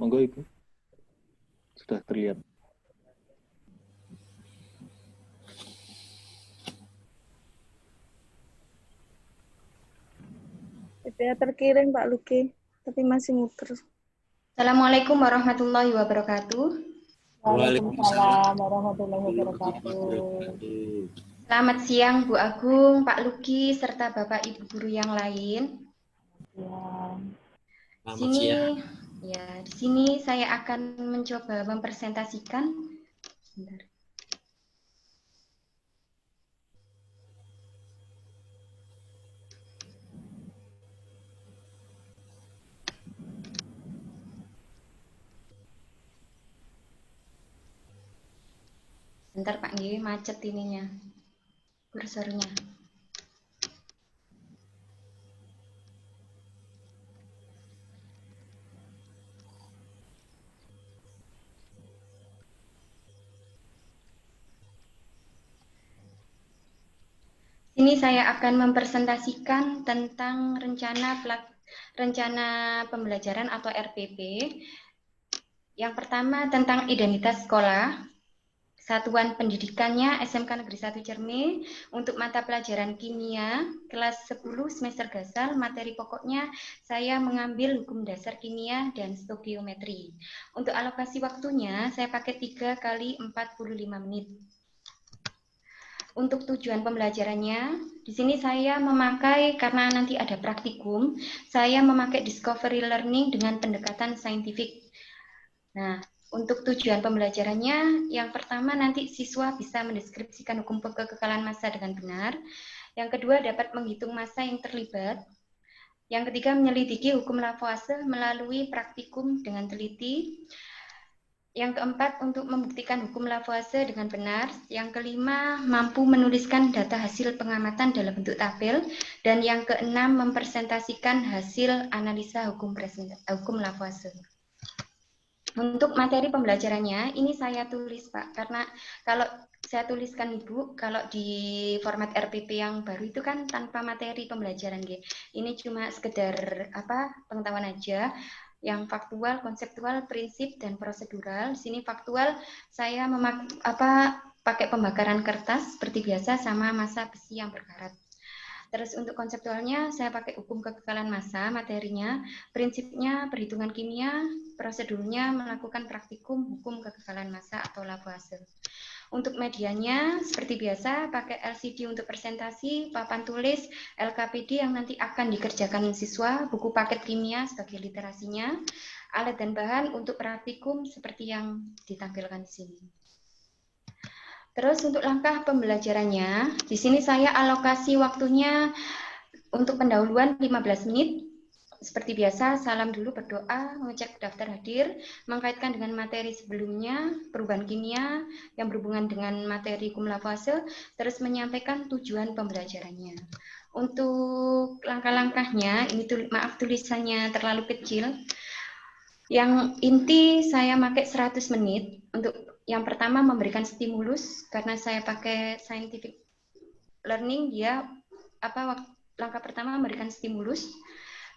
Monggo Ibu. Sudah terlihat. Sudah terkirim Pak Luki, tapi masih muter. Assalamualaikum warahmatullahi wabarakatuh. Waalaikumsalam warahmatullahi wabarakatuh. Selamat siang Bu Agung, Pak Luki, serta Bapak Ibu guru yang lain. Selamat siang. Di sini saya akan mencoba mempresentasikan. Bentar. Bentar Pak Nggih, macet ininya. Kursornya. Sini saya akan mempresentasikan tentang rencana pembelajaran atau RPP. Yang pertama tentang identitas sekolah. Satuan pendidikannya SMK Negeri 1 Cermi untuk mata pelajaran kimia kelas 10 semester gasal, materi pokoknya saya mengambil hukum dasar kimia dan stokiometri. Untuk alokasi waktunya saya pakai 3 kali 45 menit. Untuk tujuan pembelajarannya, di sini saya memakai, karena nanti ada praktikum, saya memakai discovery learning dengan pendekatan saintifik. Nah, untuk tujuan pembelajarannya, yang pertama nanti siswa bisa mendeskripsikan hukum kekekalan massa dengan benar. Yang kedua dapat menghitung massa yang terlibat. Yang ketiga menyelidiki hukum Lavoisier melalui praktikum dengan teliti. Yang keempat, untuk membuktikan hukum Lavoisier dengan benar. Yang kelima, mampu menuliskan data hasil pengamatan dalam bentuk tabel. Dan yang keenam, mempresentasikan hasil analisa hukum Lavoisier. Untuk materi pembelajarannya, ini saya tulis, Pak, karena kalau saya tuliskan Ibu, kalau di format RPP yang baru itu kan tanpa materi pembelajaran, gitu. Ini cuma sekedar pengetahuan aja. Yang faktual, konseptual, prinsip, dan prosedural. Di sini faktual, saya pakai pembakaran kertas seperti biasa sama massa besi yang berkarat. Terus untuk konseptualnya, saya pakai hukum kekekalan massa, materinya, prinsipnya perhitungan kimia, prosedurnya melakukan praktikum hukum kekekalan massa atau Lavoisier. Untuk medianya, seperti biasa, pakai LCD untuk presentasi, papan tulis, LKPD yang nanti akan dikerjakan siswa, buku paket kimia sebagai literasinya, alat dan bahan untuk praktikum seperti yang ditampilkan di sini. Terus untuk langkah pembelajarannya, di sini saya alokasi waktunya untuk pendahuluan 15 menit. Seperti biasa, salam dulu, berdoa, mengecek daftar hadir, mengkaitkan dengan materi sebelumnya, perubahan kimia yang berhubungan dengan materi hukum Lavoisier, terus menyampaikan tujuan pembelajarannya. Untuk langkah-langkahnya, ini maaf tulisannya terlalu kecil. Yang inti saya pakai 100 menit. Untuk yang pertama memberikan stimulus, karena saya pakai scientific learning, dia langkah pertama memberikan stimulus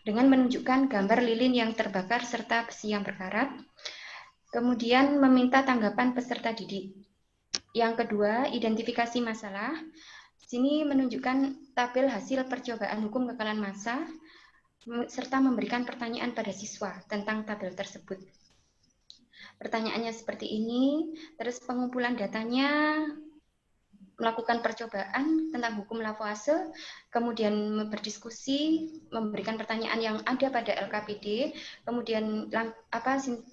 dengan menunjukkan gambar lilin yang terbakar serta besi yang berkarat. Kemudian meminta tanggapan peserta didik. Yang kedua, identifikasi masalah. Di sini menunjukkan tabel hasil percobaan hukum kekekalan massa serta memberikan pertanyaan pada siswa tentang tabel tersebut. Pertanyaannya seperti ini, terus pengumpulan datanya, melakukan percobaan tentang hukum Lavoisier, kemudian berdiskusi, memberikan pertanyaan yang ada pada LKPD, kemudian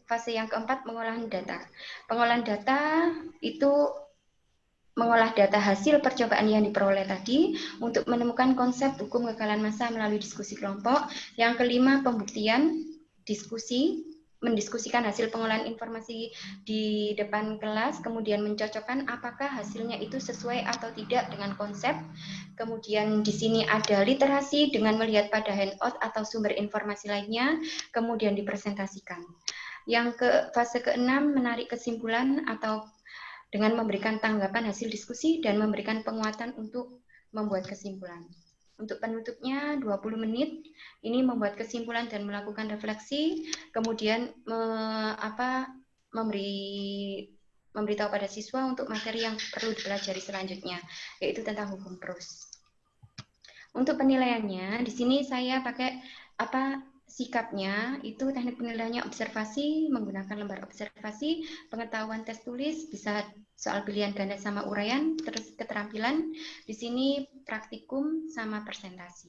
fase yang keempat, pengolahan data. Pengolahan data itu mengolah data hasil percobaan yang diperoleh tadi untuk menemukan konsep hukum kekekalan massa melalui diskusi kelompok. Yang kelima, pembuktian, diskusi, mendiskusikan hasil pengolahan informasi di depan kelas, kemudian mencocokkan apakah hasilnya itu sesuai atau tidak dengan konsep. Kemudian di sini ada literasi dengan melihat pada handout atau sumber informasi lainnya, kemudian dipresentasikan. Yang fase keenam, menarik kesimpulan atau dengan memberikan tanggapan hasil diskusi dan memberikan penguatan untuk membuat kesimpulan. Untuk penutupnya 20 menit, ini membuat kesimpulan dan melakukan refleksi, kemudian memberitahu pada siswa untuk materi yang perlu dipelajari selanjutnya, yaitu tentang hukum prose. Untuk penilaiannya, di sini saya pakai sikapnya, itu teknik penilaiannya observasi, menggunakan lembar observasi, pengetahuan tes tulis, bisa soal pilihan ganda sama uraian, terus keterampilan, di sini praktikum sama presentasi.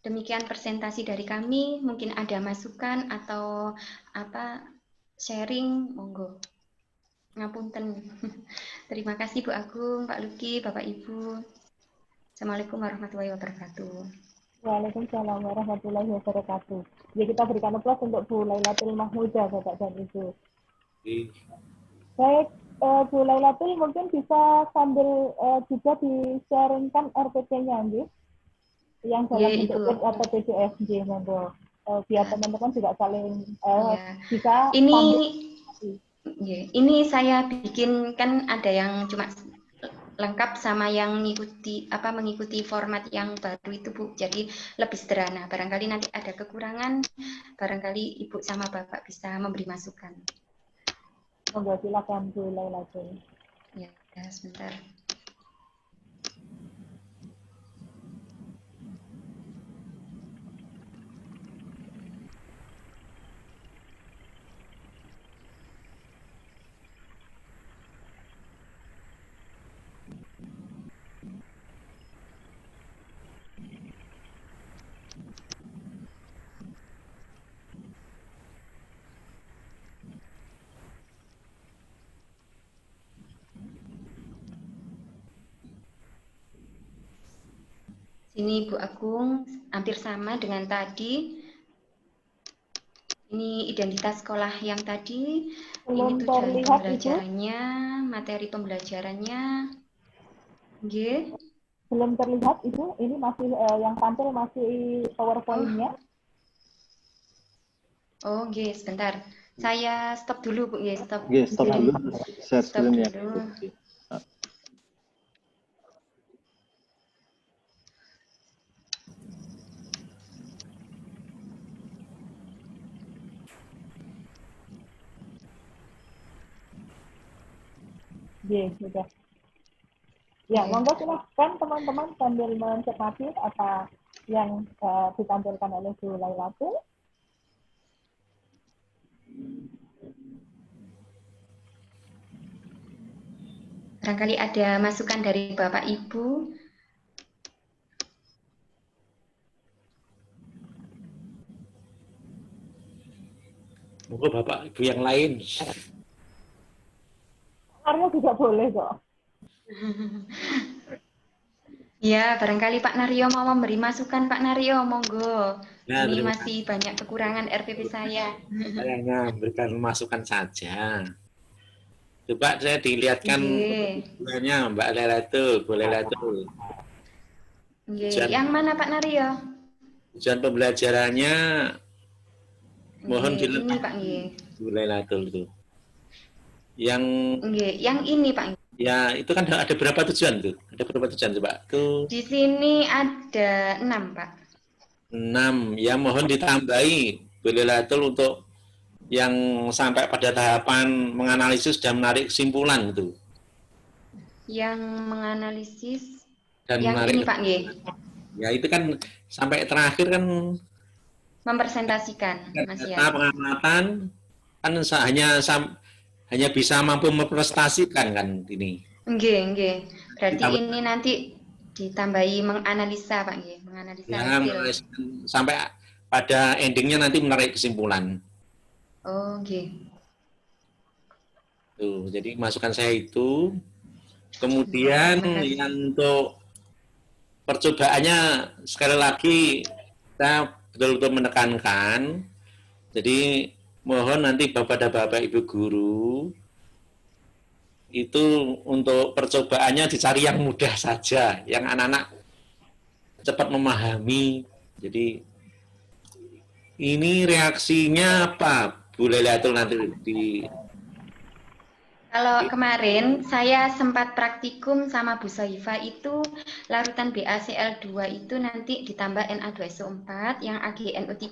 Demikian presentasi dari kami, mungkin ada masukan atau sharing, monggo. Ngapunten. Terima kasih Bu Agung, Pak Luki, Bapak Ibu. Assalamualaikum warahmatullahi wabarakatuh. Waalaikumsalam warahmatullahi wabarakatuh. Jadi kita berikan aplaus untuk Bu Lailatul Mahmudah, Bapak dan Ibu. Baik, Bu Lailatul mungkin bisa sambil juga di-sharingkan RPP-nya, yang dalam bentuk Word atau PDF, monggo. Biar teman-teman juga saling bisa. Ini saya bikin, kan ada yang cuma lengkap sama yang mengikuti format yang baru itu Bu, jadi lebih sederhana. Barangkali nanti ada kekurangan, barangkali Ibu sama Bapak bisa memberi masukan. Monggo, silakan Bu Lailatul. Ya, sebentar. Ini Bu Agung, hampir sama dengan tadi. Ini identitas sekolah yang tadi. Belum Ini tujuan terlihat, Ibu. pembelajarannya, materi pembelajarannya. Nggih. Belum terlihat, Ibu. Ini masih yang tampil masih PowerPoint-nya. Oh, nggih, sebentar. Saya stop dulu, Bu. Nggih, stop. Oke, stop dulu. Share Stop screen ya. dulu. Sudah. Ya, monggo silahkan teman-teman sambil mencermati apa yang ditampilkan oleh Bu Lailatul. Barangkali ada masukan dari Bapak Ibu. Monggo Bapak Ibu yang lain. Arya juga boleh kok. Ya, barangkali Pak Naryo mau memberi masukan, Pak Naryo, monggo. Ya, Ini terima masih banyak kekurangan RPP saya. Saya hanya memberikan masukan saja. Coba saya dilihatkan Nggih. tujuannya Mbak Lailatul, Bu Lailatul. Nggih. Yang mana Pak Naryo? Tujuan pembelajarannya mohon Nggih, ini dilihat Pak nggih. Bu Lailatul itu. Yang Nggih, yang ini Pak. ya itu kan ada berapa tujuan tuh? Ada berapa tujuan coba? Tuh Di sini ada 6, Pak. 6. Ya mohon ditambahi Bu Lailatul untuk yang sampai pada tahapan menganalisis dan menarik kesimpulan itu. Yang menganalisis Dan yang menarik ini Pak nggih. Ya itu kan sampai terakhir kan Mempresentasikan Mas data ya. pengamatan kan hanya bisa mampu memprestasikan kan ini. Nggih. Berarti ini nanti ditambahi menganalisa Pak nggih, menganalisa Ya, hasil. sampai pada endingnya nanti menarik kesimpulan. Oh, nggih. Tuh, jadi masukan saya itu. Kemudian yang untuk percobaannya sekali lagi kita betul-betul menekankan. Jadi mohon nanti Bapak dan Bapak Ibu guru itu untuk percobaannya dicari yang mudah saja, yang anak-anak cepat memahami. Jadi ini reaksinya apa? Bu Lailatul nanti Kalau kemarin saya sempat praktikum sama Bu Soifa itu larutan BaCl2 itu nanti ditambah Na2SO4 yang AgNO3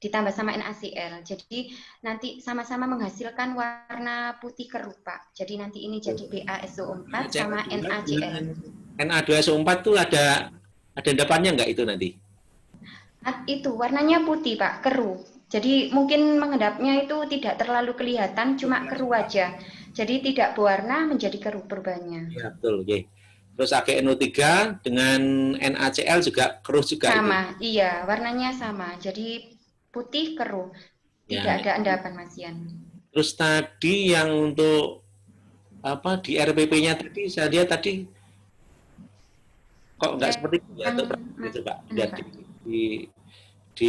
ditambah sama NaCl. Jadi nanti sama-sama menghasilkan warna putih keruh, Pak. Jadi nanti ini jadi BaSO4 sama NaCl. Na2SO4 itu ada endapannya enggak itu nanti? Itu warnanya putih, Pak, keruh. Jadi mungkin mengendapnya itu tidak terlalu kelihatan, cuma keruh aja. Jadi tidak berwarna menjadi keruh perubahannya. Ya, betul, oke. Terus AgNO3 dengan NaCl juga keruh juga sama, itu. Iya, warnanya sama. Jadi putih keruh. Tidak ada endapan, Mas Yan. Terus tadi yang untuk apa di RPP-nya tadi saya lihat tadi kok enggak seperti itu ya, coba lihat di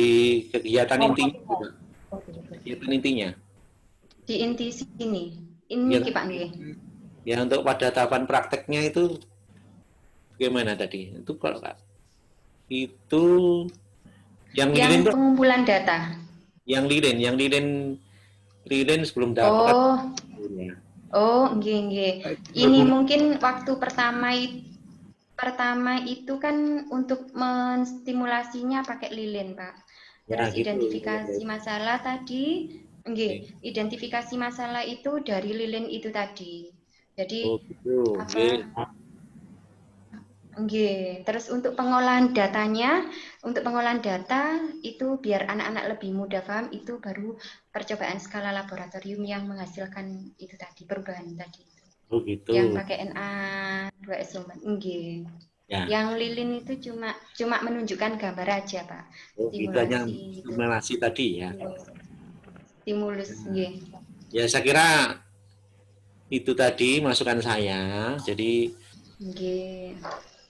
kegiatan intinya. Kegiatan intinya. Di inti sini. Ini Pak nggih. Ya untuk pada tahapan prakteknya itu gimana tadi? Itu kalau itu yang lilin tuh pengumpulan data. Yang lilin sebelum dapat. Oh, nggih. Ini mungkin waktu pertama itu kan untuk menstimulasinya pakai lilin, Pak. Terus identifikasi masalah tadi, identifikasi masalah itu dari lilin itu tadi. Jadi terus untuk pengolahan datanya, untuk pengolahan data itu biar anak-anak lebih mudah paham, itu baru percobaan skala laboratorium yang menghasilkan itu tadi, perubahan tadi. Oh gitu. Yang pakai Na2SO4. Ya. Yang lilin itu cuma menunjukkan gambar aja, Pak. Oh, stimulasi tadi ya. Stimulus, Ya, saya kira itu tadi masukan saya. Jadi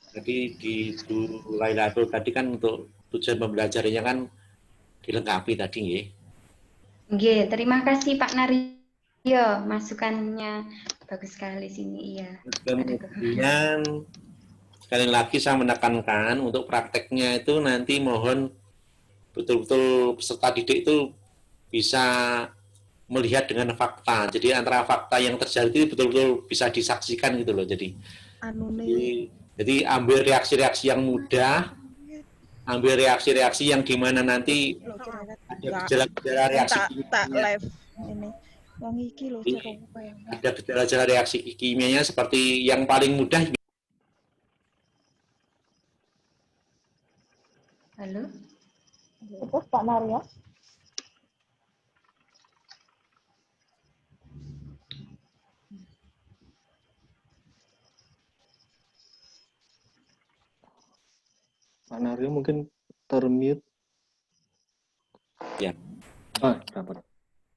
Jadi di Bu Lailatul tadi kan untuk tujuan pembelajarannya kan dilengkapi tadi ya. Nggih, terima kasih Pak Naryo, masukannya bagus sekali sini. Iya. Kemudian sekali lagi saya menekankan untuk prakteknya itu nanti mohon betul-betul peserta didik itu bisa melihat dengan fakta. Jadi antara fakta yang terjadi itu betul-betul bisa disaksikan gitu loh. Jadi ambil reaksi-reaksi yang mudah, ambil reaksi-reaksi yang dimana nanti ada gejala-gejala reaksi kimianya. Ini wong iki lho Ada gejala-gejala reaksi kimianya seperti yang paling mudah. Halo. Terus Pak Naryo. Pak Naryo mungkin termute. Ya. Dapat.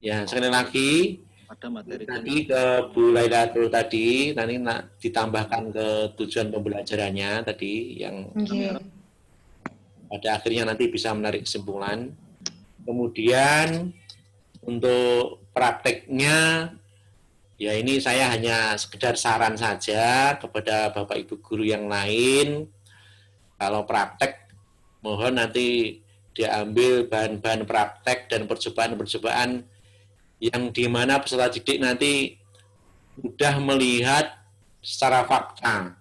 Ya, sekali lagi Ada materi tadi ke Bu Lailatul tadi, nanti ditambahkan ke tujuan pembelajarannya tadi yang pada akhirnya nanti bisa menarik kesimpulan. Kemudian untuk prakteknya, ya ini saya hanya sekedar saran saja kepada Bapak Ibu guru yang lain. Kalau praktek, mohon nanti diambil bahan-bahan praktek dan percobaan-percobaan yang dimana peserta didik nanti mudah melihat secara fakta.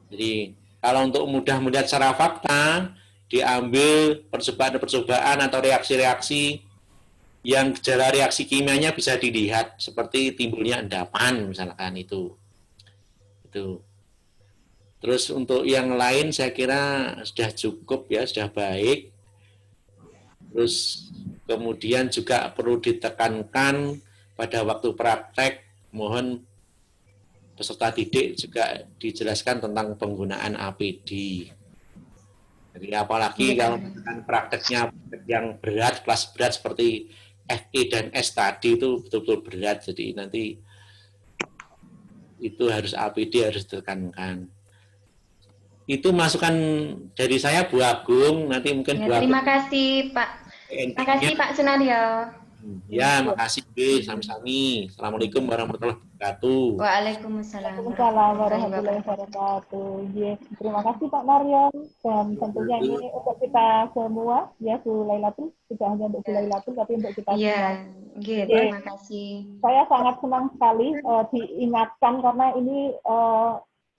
Jadi kalau untuk mudah melihat secara fakta, diambil percobaan-percobaan atau reaksi-reaksi yang gejala reaksi kimianya bisa dilihat seperti timbulnya endapan misalkan itu. Terus untuk yang lain saya kira sudah cukup ya, sudah baik. Terus kemudian juga perlu ditekankan pada waktu praktek, mohon peserta didik juga dijelaskan tentang penggunaan APD. Jadi apalagi kalau prakteknya yang berat, kelas berat seperti FE dan S tadi itu betul-betul berat. Jadi nanti itu harus APD harus ditekankan. Itu masukan dari saya Bu Agung, nanti mungkin Ya, Bu Agung. terima kasih Pak. Terima kasih Pak Sunaryo. Ya, makasih B, sami-sami. Assalamualaikum warahmatullahi wabarakatuh. Waalaikumsalam Waalaikumsalam warahmatullahi wabarakatuh. Terima kasih Pak Naryo, dan tentunya ini untuk kita semua ya, Bu Lailatul, tidak hanya untuk Bu Lailatul tapi untuk kita semua. Iya, terima kasih. Saya sangat senang sekali diingatkan karena ini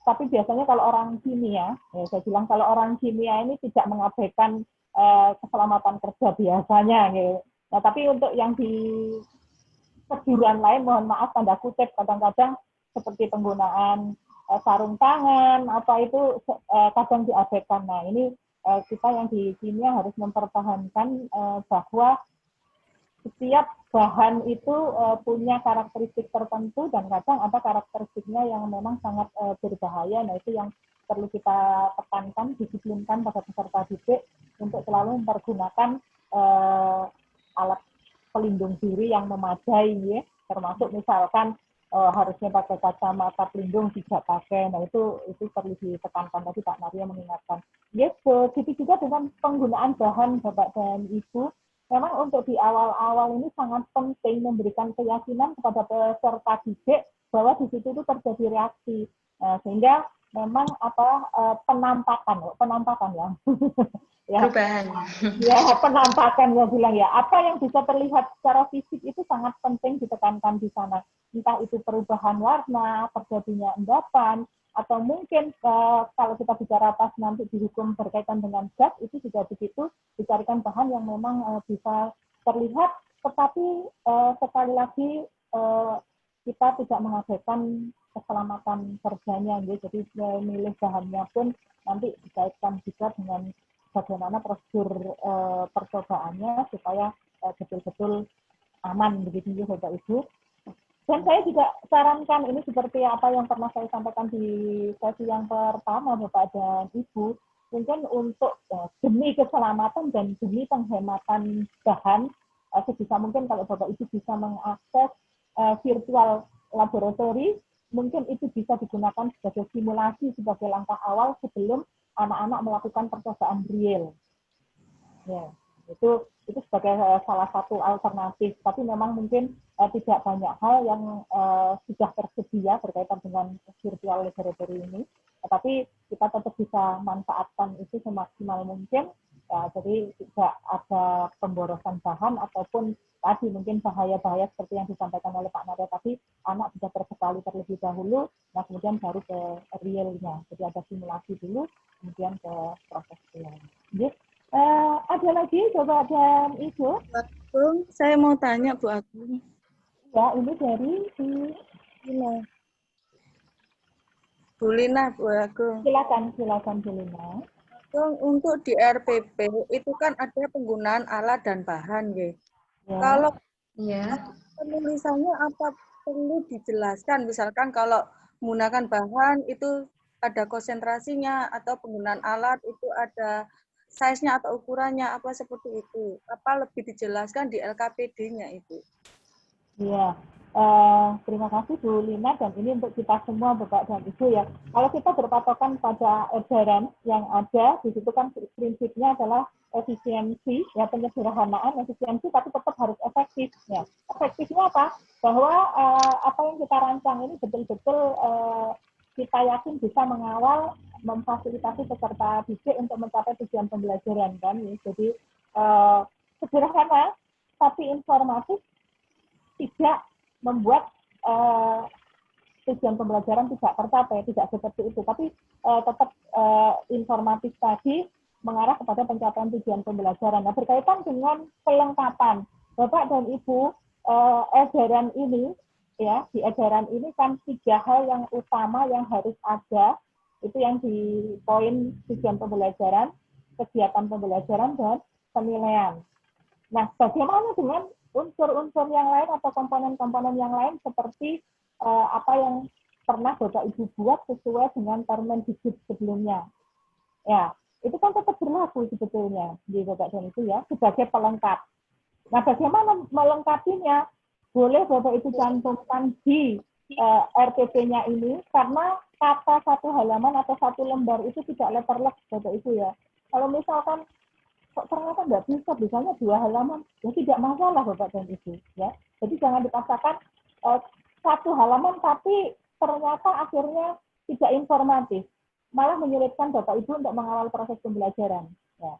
tapi biasanya kalau orang kimia, ya saya bilang kalau orang kimia ini tidak mengabaikan keselamatan kerja biasanya, gitu. Nah tapi untuk yang di kejuruan lain, mohon maaf tanda kutip, kadang-kadang seperti penggunaan sarung tangan, apa itu kadang diabaikan. Nah ini kita yang di kimia harus mempertahankan bahwa setiap bahan itu punya karakteristik tertentu dan kadang ada karakteristiknya yang memang sangat berbahaya. Nah itu yang perlu kita tekankan, disiplinkan pada peserta didik untuk selalu mempergunakan alat pelindung diri yang memadai, ya, termasuk misalkan harusnya pakai kacamata pelindung tidak pakai. Nah itu perlu ditekankan, tadi Pak Naryo mengingatkan. Yes, begitu juga dengan penggunaan bahan Bapak dan Ibu. Memang untuk di awal-awal ini sangat penting memberikan keyakinan kepada peserta didik bahwa di situ itu terjadi reaksi, sehingga memang penampakan ya, ya, perubahan, ya penampakan ya bilang ya, apa yang bisa terlihat secara fisik itu sangat penting ditekankan di sana, entah itu perubahan warna, terjadinya endapan, atau mungkin kalau kita bicara pas nanti dihukum berkaitan dengan gas, itu juga begitu, dicarikan bahan yang memang bisa terlihat, tetapi sekali lagi kita tidak mengabaikan keselamatan kerjanya, gitu. Jadi memilih bahannya pun nanti dikaitkan juga dengan bagaimana prosedur percobaannya supaya betul-betul aman, begitu ya Bapak Ibu. Dan saya juga sarankan, ini seperti apa yang pernah saya sampaikan di sesi yang pertama Bapak dan Ibu, mungkin untuk demi keselamatan dan demi penghematan bahan, sebisa mungkin kalau Bapak Ibu bisa mengakses virtual laboratory, mungkin itu bisa digunakan sebagai simulasi, sebagai langkah awal sebelum anak-anak melakukan percobaan real. Ya. Itu sebagai salah satu alternatif. Tapi memang mungkin tidak banyak hal yang sudah tersedia berkaitan dengan virtual laboratory ini. Tetapi kita tetap bisa manfaatkan itu semaksimal mungkin. Ya, jadi tidak ada pemborosan bahan ataupun tadi mungkin bahaya-bahaya seperti yang disampaikan oleh Pak Nadia tadi, anak bisa terbekali terlebih dahulu, nah kemudian baru ke realnya. Jadi ada simulasi dulu, kemudian ke proses real. Ada lagi coba dan Ibu? Agung, saya mau tanya Bu Agung. Ya, ini dari Bu Lina, Bu Agung. Silakan Bu Lina. Untuk di RPP itu kan ada penggunaan alat dan bahan, ya. Ya. Kalau Ya. penulisannya apa perlu dijelaskan? Misalkan kalau menggunakan bahan itu ada konsentrasinya atau penggunaan alat itu ada size-nya atau ukurannya apa seperti itu? Apa lebih dijelaskan di LKPD-nya itu? Iya. Terima kasih Bu Lina, dan ini untuk kita semua Bapak dan Ibu ya. Kalau kita berpatokan pada edaran yang ada, di situ kan prinsipnya adalah efisiensi, ya penyederhanaan, efisiensi, tapi tetap harus efektif. Ya. Efektifnya apa? Bahwa apa yang kita rancang ini betul-betul kita yakin bisa mengawal, memfasilitasi peserta didik untuk mencapai tujuan pembelajaran kan. Ya. Jadi sederhana, tapi informatif, tidak membuat tujuan pembelajaran tidak tercapai, tidak seperti itu, tapi tetap informatif tadi mengarah kepada pencapaian tujuan pembelajaran. Nah, berkaitan dengan kelengkapan, Bapak dan Ibu, edaran ini, ya, di edaran ini kan 3 hal yang utama yang harus ada, itu yang di poin tujuan pembelajaran, kegiatan pembelajaran, dan penilaian. Nah, bagaimana dengan unsur-unsur yang lain atau komponen-komponen yang lain seperti apa yang pernah Bapak Ibu buat sesuai dengan Permendikbud sebelumnya. Ya, itu kan tetap berlaku sebetulnya di Bapak dan Ibu ya, sebagai pelengkap. Nah, bagaimana melengkapinya? Boleh Bapak Ibu cantumkan di RPP-nya ini, karena kata satu halaman atau satu lembar itu tidak letterless Bapak Ibu ya. Kalau misalkan kok ternyata nggak bisa, misalnya 2 halaman, ya tidak masalah Bapak dan Ibu ya. Jadi jangan dipaksakan 1 halaman tapi ternyata akhirnya tidak informatif, malah menyulitkan Bapak Ibu untuk mengawal proses pembelajaran. Ya.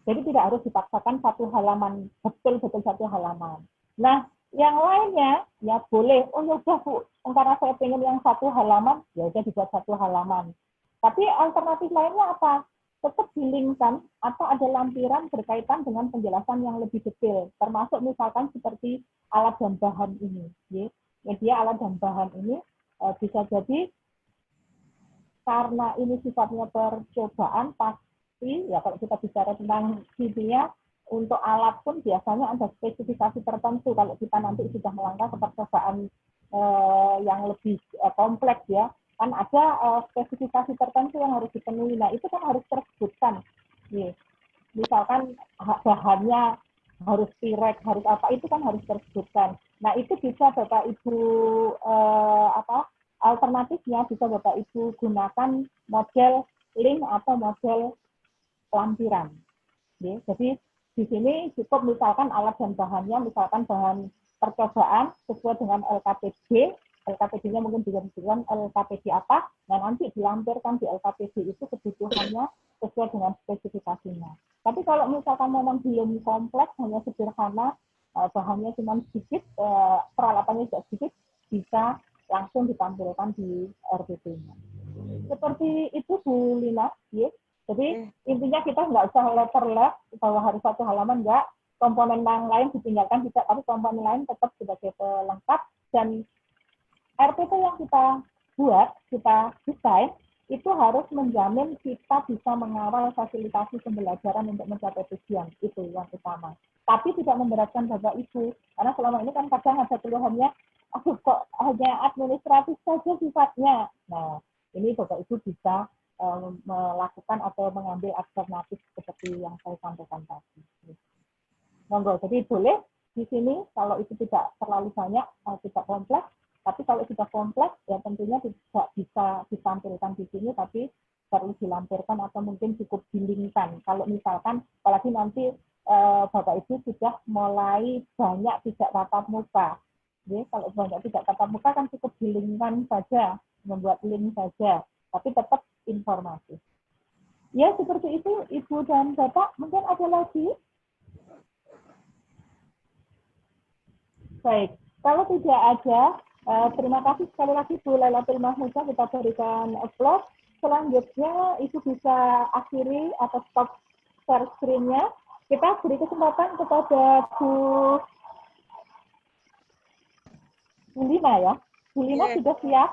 Jadi tidak harus dipaksakan 1 halaman, betul-betul 1 halaman. Nah, yang lainnya ya boleh, oh ya udah Bu, karena saya pengen yang 1 halaman, ya udah dibuat 1 halaman. Tapi alternatif lainnya apa? Tetap di-link-kan atau ada lampiran berkaitan dengan penjelasan yang lebih detail, termasuk misalkan seperti alat dan bahan ini. Ya. Media alat dan bahan ini bisa jadi karena ini sifatnya percobaan, pasti ya kalau kita bicara tentang kimia, untuk alat pun biasanya ada spesifikasi tertentu kalau kita nanti sudah melangkah ke percobaan yang lebih kompleks ya. Kan ada spesifikasi tertentu yang harus dipenuhi. Nah, itu kan harus tersebutkan. Misalkan bahannya harus pirek, harus apa, itu kan harus tersebutkan. Nah, itu bisa Bapak Ibu alternatifnya bisa Bapak Ibu gunakan model link atau model lampiran. Jadi di sini cukup misalkan alat dan bahannya, misalkan bahan percobaan sesuai dengan LKPD. LKPD-nya mungkin juga disebutkan LKPD apa, nah nanti dilampirkan di LKPD itu kebutuhannya sesuai dengan spesifikasinya. Tapi kalau misalkan memang belum kompleks, hanya sederhana, bahannya cuma sedikit, peralatannya juga sedikit, bisa langsung ditampilkan di RPP-nya. Seperti itu Bu Lina, ya. Jadi intinya kita nggak usah letterless bahwa harus 1 halaman, enggak. Komponen yang lain ditinggalkan tidak, tapi komponen lain tetap sebagai pelengkap, dan RPP yang kita buat, kita desain, itu harus menjamin kita bisa mengawal fasilitasi pembelajaran untuk mencapai tujuan. Itu yang utama. Tapi tidak memberatkan Bapak Ibu, karena selama ini kan kadang ada keluhannya, aduh kok hanya administratif saja sifatnya. Nah, ini Bapak Ibu bisa melakukan atau mengambil alternatif seperti yang saya sampaikan tadi. Monggo, jadi boleh di sini kalau itu tidak terlalu banyak, tidak kompleks. Tapi kalau sudah kompleks, ya tentunya tidak bisa ditampilkan di sini, tapi perlu dilampirkan atau mungkin cukup dilingkan. Kalau misalkan, apalagi nanti Bapak Ibu sudah mulai banyak tidak tatap muka. Jadi kalau banyak tidak tatap muka kan cukup di-link-kan saja, membuat link saja, tapi tetap informasi. Ya, seperti itu Ibu dan Bapak. Mungkin ada lagi? Baik, kalau tidak ada, terima kasih sekali lagi Bu Lailatul Mahmudah, kita berikan applause. Selanjutnya Ibu bisa akhiri atau stop share screen-nya. Kita beri kesempatan kepada Bu Lina ya. Bu Lina sudah siap?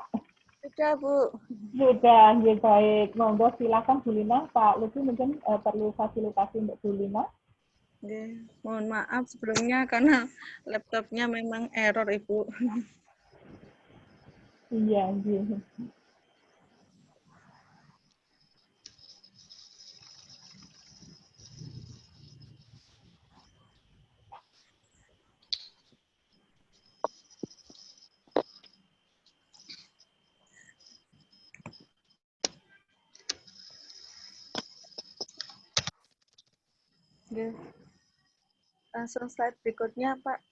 Sudah, Bu. Sudah, ya, baik. Monggo silakan Bu Lina. Pak Lutfi mungkin perlu fasilitasi untuk Bu Lina. Mohon maaf sebelumnya karena laptopnya memang error, Ibu. Iya, iya. Langsung slide berikutnya, Pak.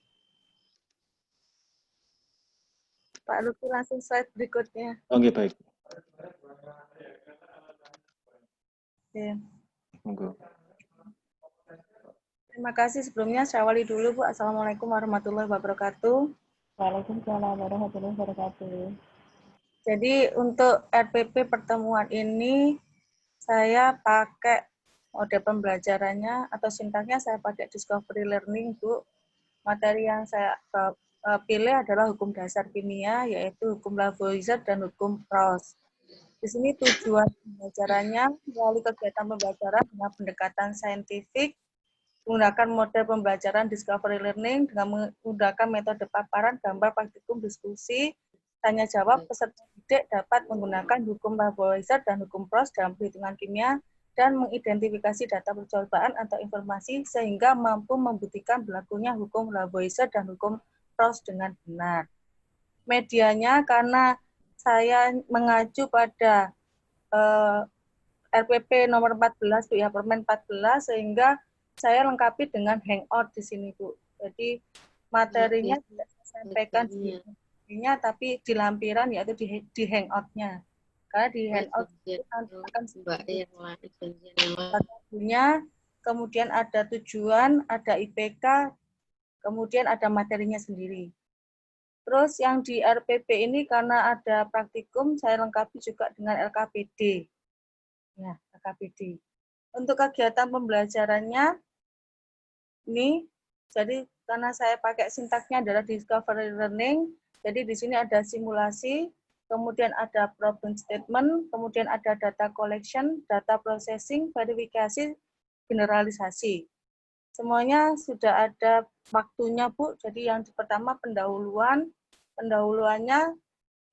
Pak Lutfi langsung slide berikutnya. Oke, baik. Monggo. Terima kasih sebelumnya. Saya awali dulu, Bu. Assalamualaikum warahmatullahi wabarakatuh. Waalaikumsalam warahmatullahi wabarakatuh. Jadi untuk RPP pertemuan ini saya pakai mode pembelajarannya atau sintaknya saya pakai Discovery Learning, Bu. Materi yang saya pilih adalah hukum dasar kimia, yaitu hukum Lavoisier dan hukum Proust. Di sini tujuan pembelajarannya melalui kegiatan pembelajaran dengan pendekatan saintifik, menggunakan model pembelajaran Discovery Learning dengan menggunakan metode paparan, gambar, praktikum, diskusi, tanya jawab. Peserta didik dapat menggunakan hukum Lavoisier dan hukum Proust dalam perhitungan kimia dan mengidentifikasi data percobaan atau informasi sehingga mampu membuktikan berlakunya hukum Lavoisier dan hukum Proust dengan benar. Medianya karena saya mengacu pada RPP nomor 14, Bu, ya, Permen 14, sehingga saya lengkapi dengan Hangout di sini, Bu. Jadi materinya tidak saya sampaikan di nya, tapi di lampiran, yaitu di Hangout-nya. Karena di Hangout itu akan satunya, kemudian ada tujuan, ada IPK, kemudian ada materinya sendiri. Terus yang di RPP ini karena ada praktikum, saya lengkapi juga dengan LKPD. Ya, LKPD. Untuk kegiatan pembelajarannya, ini, jadi karena saya pakai sintaknya adalah Discovery Learning, jadi di sini ada simulasi, kemudian ada problem statement, kemudian ada data collection, data processing, verifikasi, generalisasi. Semuanya sudah ada waktunya, Bu. Jadi yang pertama pendahuluan. Pendahuluannya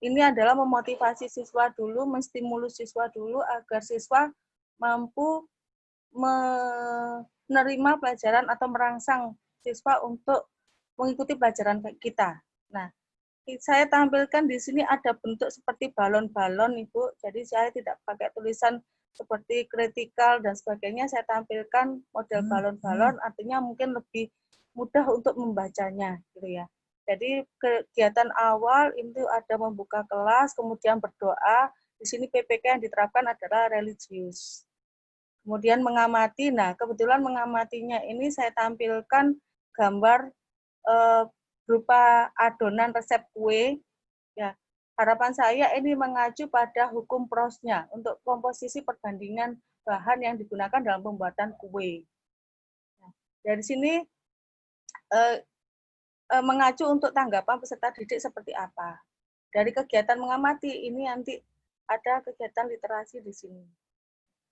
ini adalah memotivasi siswa dulu, menstimulus siswa dulu agar siswa mampu menerima pelajaran atau merangsang siswa untuk mengikuti pelajaran kita. Nah, saya tampilkan di sini ada bentuk seperti balon-balon, Ibu. Jadi saya tidak pakai tulisan seperti kritikal dan sebagainya. Saya tampilkan model balon-balon, artinya mungkin lebih mudah untuk membacanya, gitu ya. Jadi kegiatan awal itu ada membuka kelas, kemudian berdoa. Di sini PPK yang diterapkan adalah religius. Kemudian mengamati. Nah, kebetulan mengamatinya ini saya tampilkan gambar berupa adonan resep kue. Ya, harapan saya ini mengacu pada hukum Proust-nya untuk komposisi perbandingan bahan yang digunakan dalam pembuatan kue. Nah, dari sini mengacu untuk tanggapan peserta didik seperti apa. Dari kegiatan mengamati ini nanti ada kegiatan literasi di sini.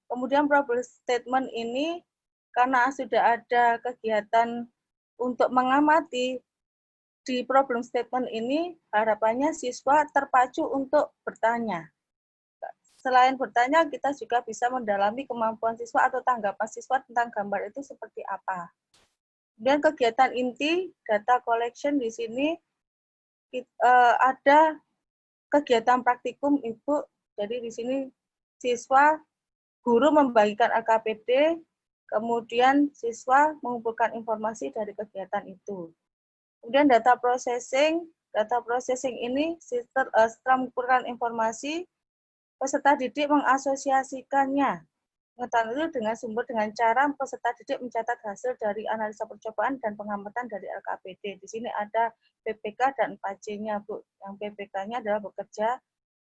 Kemudian problem statement ini karena sudah ada kegiatan untuk mengamati, di problem statement ini harapannya siswa terpacu untuk bertanya. Selain bertanya, kita juga bisa mendalami kemampuan siswa atau tanggapan siswa tentang gambar itu seperti apa. Kemudian kegiatan inti, data collection di sini ada kegiatan praktikum, Ibu. Jadi di sini siswa, guru membagikan LKPD, Kemudian siswa mengumpulkan informasi dari kegiatan itu. Kemudian data processing ini setelah mengumpulkan informasi, peserta didik mengasosiasikannya mengetahui dengan sumber dengan cara peserta didik mencatat hasil dari analisa percobaan dan pengamatan dari LKPD. Di sini ada PPK dan 4C-nya, Bu. Yang PPK-nya adalah bekerja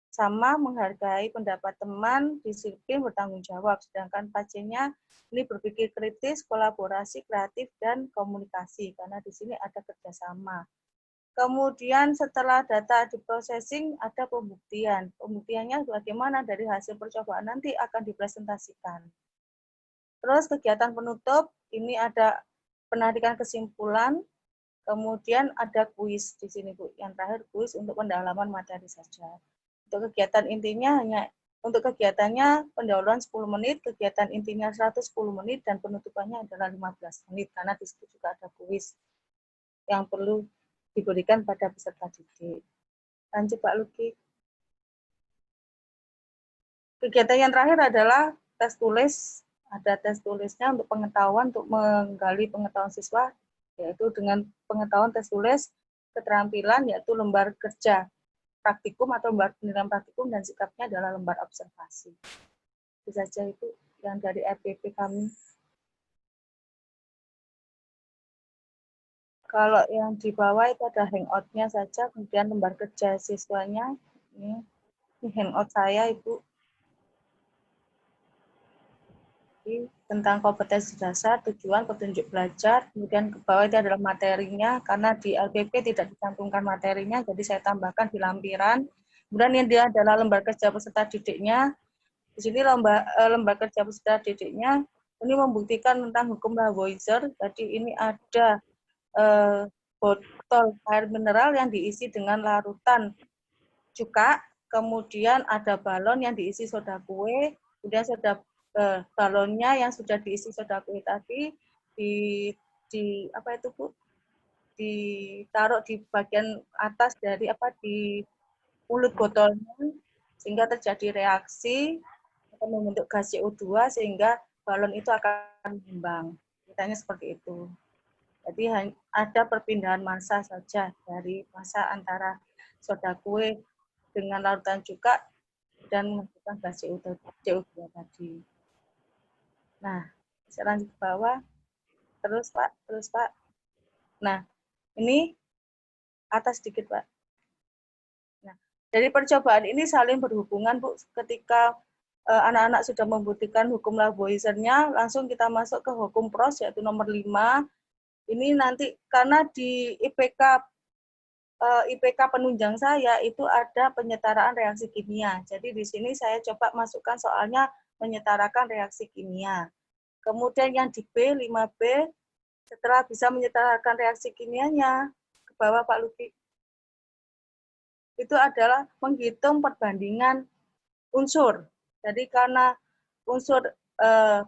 sama, menghargai pendapat teman, disiplin, bertanggung jawab. Sedangkan 4C-nya ini berpikir kritis, kolaborasi, kreatif, dan komunikasi. Karena di sini ada kerjasama. Kemudian setelah data diprocessing ada pembuktian. Pembuktiannya bagaimana dari hasil percobaan nanti akan dipresentasikan. Terus kegiatan penutup, ini ada penarikan kesimpulan, kemudian ada kuis di sini, Bu. Yang terakhir kuis untuk pendalaman materi saja. Untuk kegiatan intinya untuk kegiatannya pendahuluan 10 menit, kegiatan intinya 110 menit, dan penutupannya adalah 15 menit, karena di situ juga ada kuis yang perlu diberikan pada peserta didik. Lanjut Pak Luki. Kegiatan yang terakhir adalah tes tulis. Ada tes tulisnya untuk pengetahuan, untuk menggali pengetahuan siswa, yaitu dengan pengetahuan tes tulis, keterampilan, yaitu lembar kerja praktikum atau lembar penilaian praktikum, dan sikapnya adalah lembar observasi. Itu saja itu yang dari RPP kami. Kalau yang di bawah itu ada hangout-nya saja, kemudian lembar kerja siswanya. Ini hangout saya, Ibu. Ini tentang kompetensi dasar, tujuan, petunjuk belajar. Kemudian ke bawah itu adalah materinya, karena di LPP tidak dicantumkan materinya, jadi saya tambahkan di lampiran. Kemudian ini dia adalah lembar kerja peserta didiknya. Di sini lembar kerja peserta didiknya, ini membuktikan tentang hukum Lavoisier. Jadi ini ada botol air mineral yang diisi dengan larutan cuka, kemudian ada balon yang diisi soda kue, kemudian balonnya yang sudah diisi soda kue tadi apa itu Bu? Ditaruh di bagian atas dari di mulut botolnya, sehingga terjadi reaksi akan membentuk gas CO2 sehingga balon itu akan mengembang. Ceritanya seperti itu. Jadi ada perpindahan massa saja dari massa antara soda kue dengan larutan cuka dan menghasilkan gas CO2 tadi. Nah, saya lanjut ke bawah. Terus Pak. Nah, ini atas sedikit Pak. Nah, dari percobaan ini saling berhubungan Bu. Ketika anak-anak sudah membuktikan hukum Lavoisier-nya, langsung kita masuk ke hukum PROS, yaitu nomor 5. Ini nanti karena di IPK penunjang saya itu ada penyetaraan reaksi kimia. Jadi di sini saya coba masukkan soalnya menyetarakan reaksi kimia. Kemudian yang di B, 5B, setelah bisa menyetarakan reaksi kimianya, ke bawah Pak Luki, itu adalah menghitung perbandingan unsur. Jadi karena unsur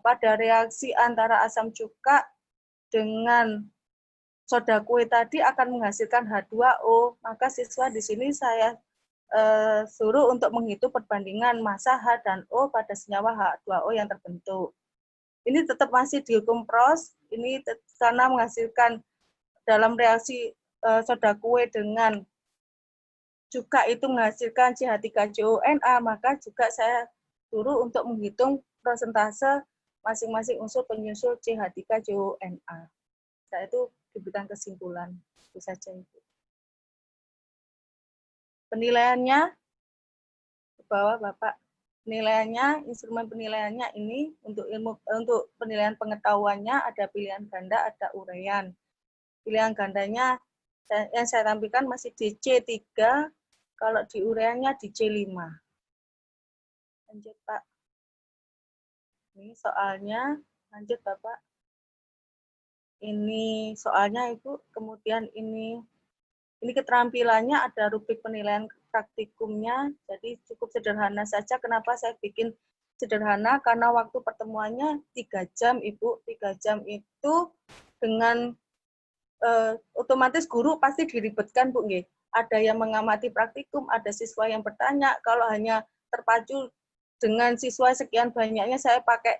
pada reaksi antara asam cuka dengan soda kue tadi akan menghasilkan H2O, maka siswa di sini saya suruh untuk menghitung perbandingan massa H dan O pada senyawa H2O yang terbentuk. Ini tetap masih dihukum PROS, ini karena menghasilkan dalam reaksi soda kue dengan cuka itu menghasilkan CH3CONA, maka juga saya suruh untuk menghitung persentase masing-masing unsur penyusul CH3CONA. Saya itu diberikan kesimpulan. Itu saja itu. Penilaiannya ke bawah Bapak. Penilaiannya, instrumen penilaiannya ini untuk penilaian pengetahuannya ada pilihan ganda, ada uraian. Pilihan gandanya yang saya tampilkan masih DC3, kalau di uraiannya DC5. Lanjut Pak. Ini soalnya, lanjut Bapak. Ini soalnya Ibu, kemudian ini keterampilannya ada rubrik penilaian praktikumnya, jadi cukup sederhana saja. Kenapa saya bikin sederhana? Karena waktu pertemuannya 3 jam Ibu, 3 jam itu dengan otomatis guru pasti diribetkan Bu nggih. Ada yang mengamati praktikum, ada siswa yang bertanya. Kalau hanya terpacu dengan siswa sekian banyaknya, saya pakai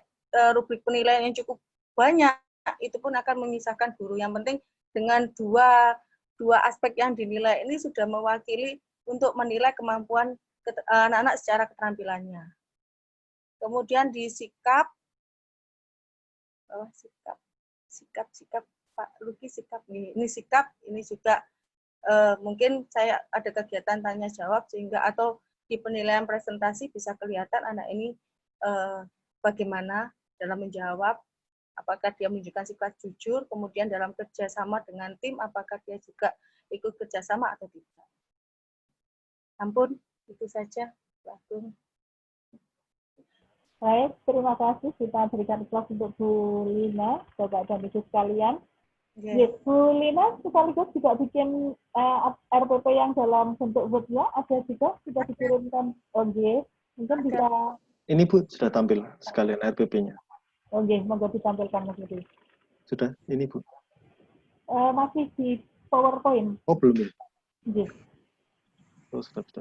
rubrik penilaian yang cukup banyak, itu pun akan memisahkan guru. Yang penting dengan dua aspek yang dinilai ini sudah mewakili untuk menilai kemampuan anak-anak secara keterampilannya. Kemudian di sikap Pak Luki, sikap ini sikap ini juga mungkin saya ada kegiatan tanya jawab sehingga atau di penilaian presentasi bisa kelihatan anak ini bagaimana dalam menjawab, apakah dia menunjukkan sifat jujur, kemudian dalam kerjasama dengan tim apakah dia juga ikut kerjasama atau tidak. Ampun, itu saja. Baik, terima kasih. Kita berikan kelas untuk Bu Lina, Bapak dan Ibu sekalian. Yes. Bu Lina sekaligus juga bikin RPP yang dalam bentuk webnya, ada juga sudah dikirimkan. Oke, mungkin bisa. Ini Bu, sudah tampil sekalian RPP-nya. Oke, monggo ditampilkan Mas Budi. Sudah, ini Bu. Masih di PowerPoint. Oh, belum ya? Oke. Oh, sudah.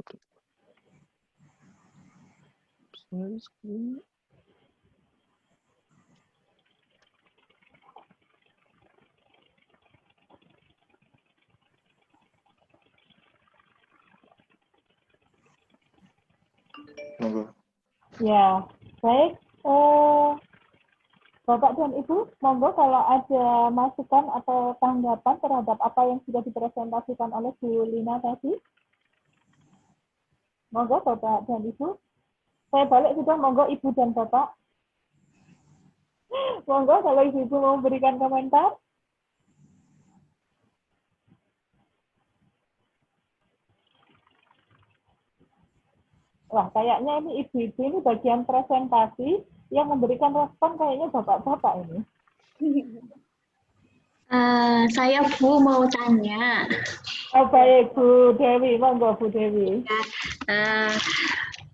Monggo. Ya, baik. Bapak dan Ibu, monggo kalau ada masukan atau tanggapan terhadap apa yang sudah dipresentasikan oleh Bu Lina tadi. Monggo Bapak dan Ibu. Saya balik juga, monggo Ibu dan Bapak. Monggo kalau Ibu mau memberikan komentar. Wah, kayaknya ini Ibu-Ibu ini bagian presentasi yang memberikan respon kayaknya Bapak-Bapak ini. Saya Bu mau tanya. Baik Bu Dewi, monggo Bu Dewi.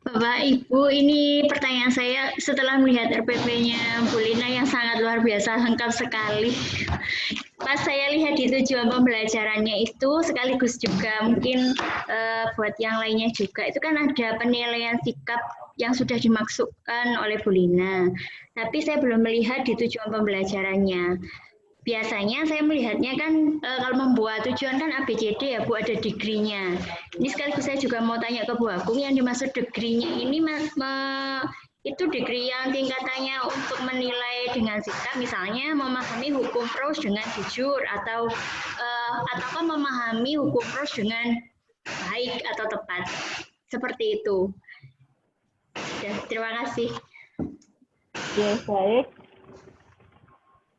Bapak Ibu, ini pertanyaan saya setelah melihat RPP-nya Bu Lina yang sangat luar biasa, lengkap sekali. Pas saya lihat di tujuan pembelajarannya itu, sekaligus juga mungkin buat yang lainnya juga, itu kan ada penilaian sikap yang sudah dimaksudkan oleh Bu Lina. Tapi saya belum melihat di tujuan pembelajarannya. Biasanya saya melihatnya kan kalau membuat tujuan kan ABCD ya Bu, ada degree-nya. Ini sekaligus saya juga mau tanya ke Bu Agung, yang dimaksud degree-nya ini itu degree yang tingkatannya untuk menilai dengan sikap, misalnya memahami hukum prose dengan jujur ataukah memahami hukum prose dengan baik atau tepat. Seperti itu. Ya, terima kasih. Ya, baik.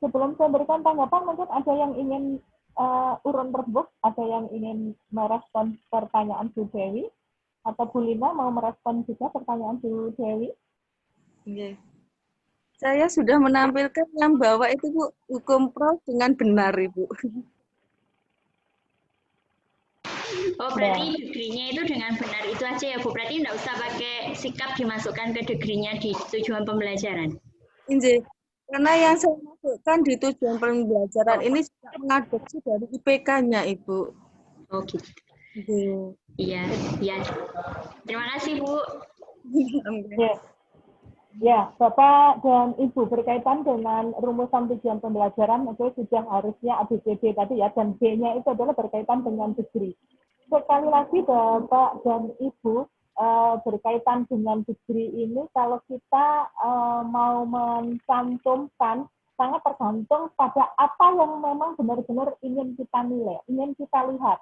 Sebelum saya berikan tanggapan, mungkin ada yang ingin urun tersebut, ada yang ingin merespon pertanyaan Bu Dewi, atau Bu Lina mau merespon juga pertanyaan Bu Dewi? Okay. Saya sudah menampilkan yang bawah itu Bu, hukum prose dengan benar Ibu. Oh, berarti degree-nya itu dengan benar itu aja ya Bu, berarti nggak usah pakai sikap dimasukkan ke degree-nya di tujuan pembelajaran? Injil. Karena yang saya masukkan di tujuan pembelajaran ini sudah mengadopsi dari IPK-nya, Ibu. Oh, gitu. Iya. Iya. Terima kasih, Bu. Ya, Bapak dan Ibu, berkaitan dengan rumusan tujuan pembelajaran, itu sudah harusnya ABCD tadi ya, dan B-nya itu adalah berkaitan dengan degree. Sekali lagi, Bapak dan Ibu, berkaitan dengan degree ini, kalau kita mau mencantumkan, sangat tergantung pada apa yang memang benar-benar ingin kita nilai, ingin kita lihat.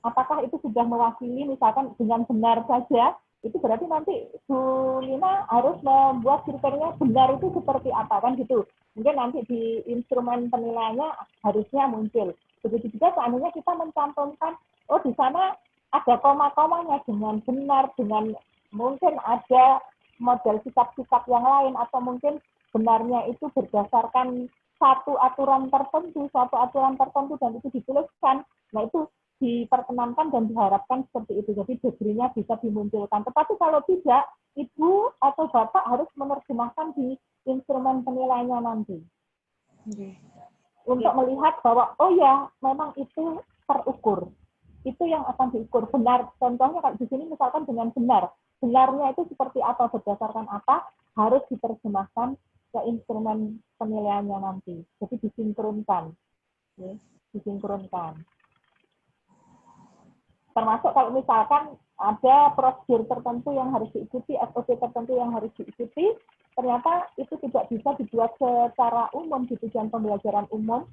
Apakah itu sudah mewakili, misalkan dengan benar saja, itu berarti nanti Bu Lina harus membuat kriteria benar itu seperti apa, kan gitu. Mungkin nanti di instrumen penilaiannya harusnya muncul. Begitu juga seandainya kita mencantumkan, oh di sana ada koma-komanya dengan benar, dengan mungkin ada model sikap-sikap yang lain, atau mungkin benarnya itu berdasarkan suatu aturan tertentu dan itu dituliskan. Nah itu diperkenankan dan diharapkan seperti itu. Jadi degree-nya bisa dimunculkan. Tetapi kalau tidak, Ibu atau Bapak harus menerjemahkan di instrumen penilaiannya nanti. Untuk melihat bahwa, oh ya, memang itu terukur. Itu yang akan diukur benar. Contohnya kalau di sini misalkan dengan benar. Benarnya itu seperti apa, berdasarkan apa, harus diterjemahkan ke instrumen penilaiannya nanti. Jadi disinkronkan. Ya, disinkronkan. Termasuk kalau misalkan ada prosedur tertentu yang harus diikuti, SOP tertentu yang harus diikuti, ternyata itu tidak bisa dibuat secara umum di tujuan pembelajaran umum.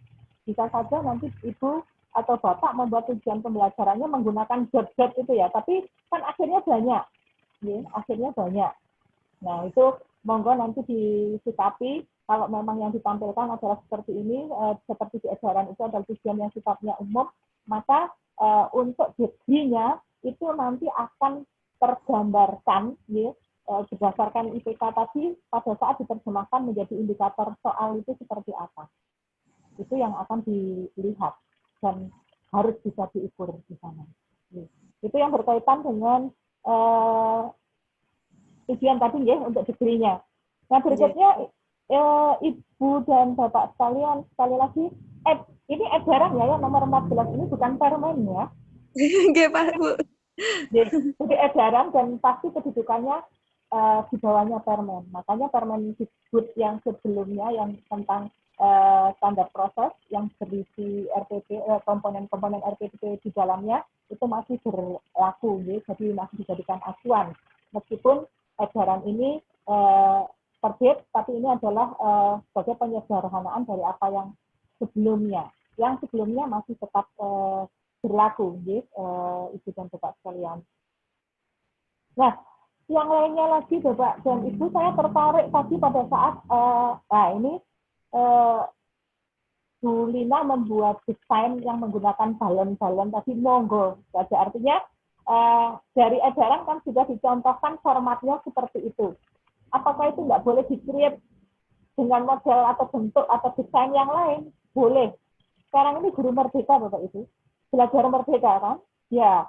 Bisa saja nanti ibu atau bapak membuat tujuan pembelajarannya menggunakan job-job itu ya, tapi kan akhirnya banyak, ya, akhirnya banyak. Nah itu monggo nanti disikapi kalau memang yang ditampilkan adalah seperti ini, seperti di edaran itu adalah tujuan yang sifatnya umum, maka untuk degree-nya itu nanti akan tergambarkan ya, berdasarkan IPK tadi pada saat diterjemahkan menjadi indikator soal itu seperti apa. Itu yang akan dilihat dan harus bisa diukur di sana. Itu yang berkaitan dengan tujuan tadi ya untuk degree-nya. Nah berikutnya Ibu dan Bapak sekalian, sekali lagi ini edaran ya, nomor 14 ini bukan permen ya. Oke, Pak, Bu. Jadi edaran dan pasti kedudukannya di bawahnya permen. Makanya permen Dikbud yang sebelumnya yang tentang standar proses yang berisi RPP, komponen-komponen RPP di dalamnya itu masih berlaku, ya. Jadi masih dijadikan acuan. Meskipun edaran ini terbit, tapi ini adalah sebagai penyederhanaan dari apa yang sebelumnya. Yang sebelumnya masih tetap berlaku, Ibu dan Bapak sekalian. Nah, yang lainnya lagi, Bapak dan Ibu, saya tertarik tadi pada saat, ini Bu Lina membuat desain yang menggunakan balon-balon tadi, monggo saja. Artinya, dari edaran kan sudah dicontohkan formatnya seperti itu. Apakah itu nggak boleh di-create dengan model atau bentuk atau desain yang lain? Boleh. Sekarang ini guru merdeka, Bapak Ibu. Belajar merdeka kan? Ya,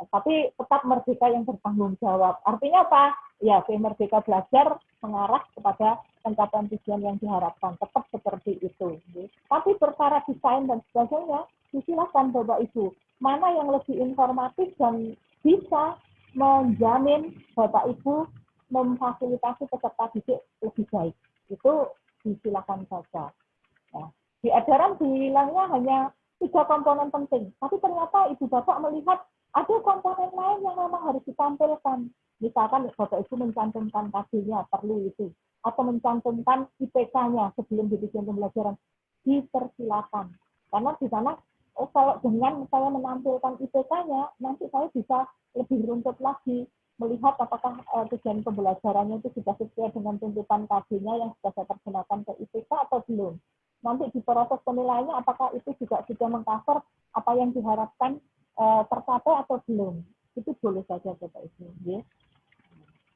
tapi tetap merdeka yang bertanggung jawab. Artinya apa? Ya, merdeka belajar mengarah kepada pencapaian tujuan yang diharapkan. Tetap seperti itu. Tapi perkara desain dan sebagainya, silakan Bapak Ibu. Mana yang lebih informatif dan bisa menjamin Bapak Ibu memfasilitasi peserta didik lebih baik. Itu disilakan saja. Nah, di edaran bilangnya hanya 3 komponen penting, tapi ternyata Ibu Bapak melihat ada komponen lain yang memang harus ditampilkan. Misalkan Bapak Ibu mencantumkan KD-nya, perlu itu. Atau mencantumkan IPK-nya sebelum dibikin pembelajaran. Dipersilakan. Karena di sana, kalau dengan saya menampilkan IPK-nya, nanti saya bisa lebih runtut lagi melihat apakah tujuan pembelajarannya itu sudah sesuai dengan tuntutan KD-nya yang sudah saya terjemahkan ke IPK atau belum. Nanti di proses penilaiannya apakah itu juga sudah meng-cover apa yang diharapkan tercapai atau belum. Itu boleh saja Bapak Ibu. Ya.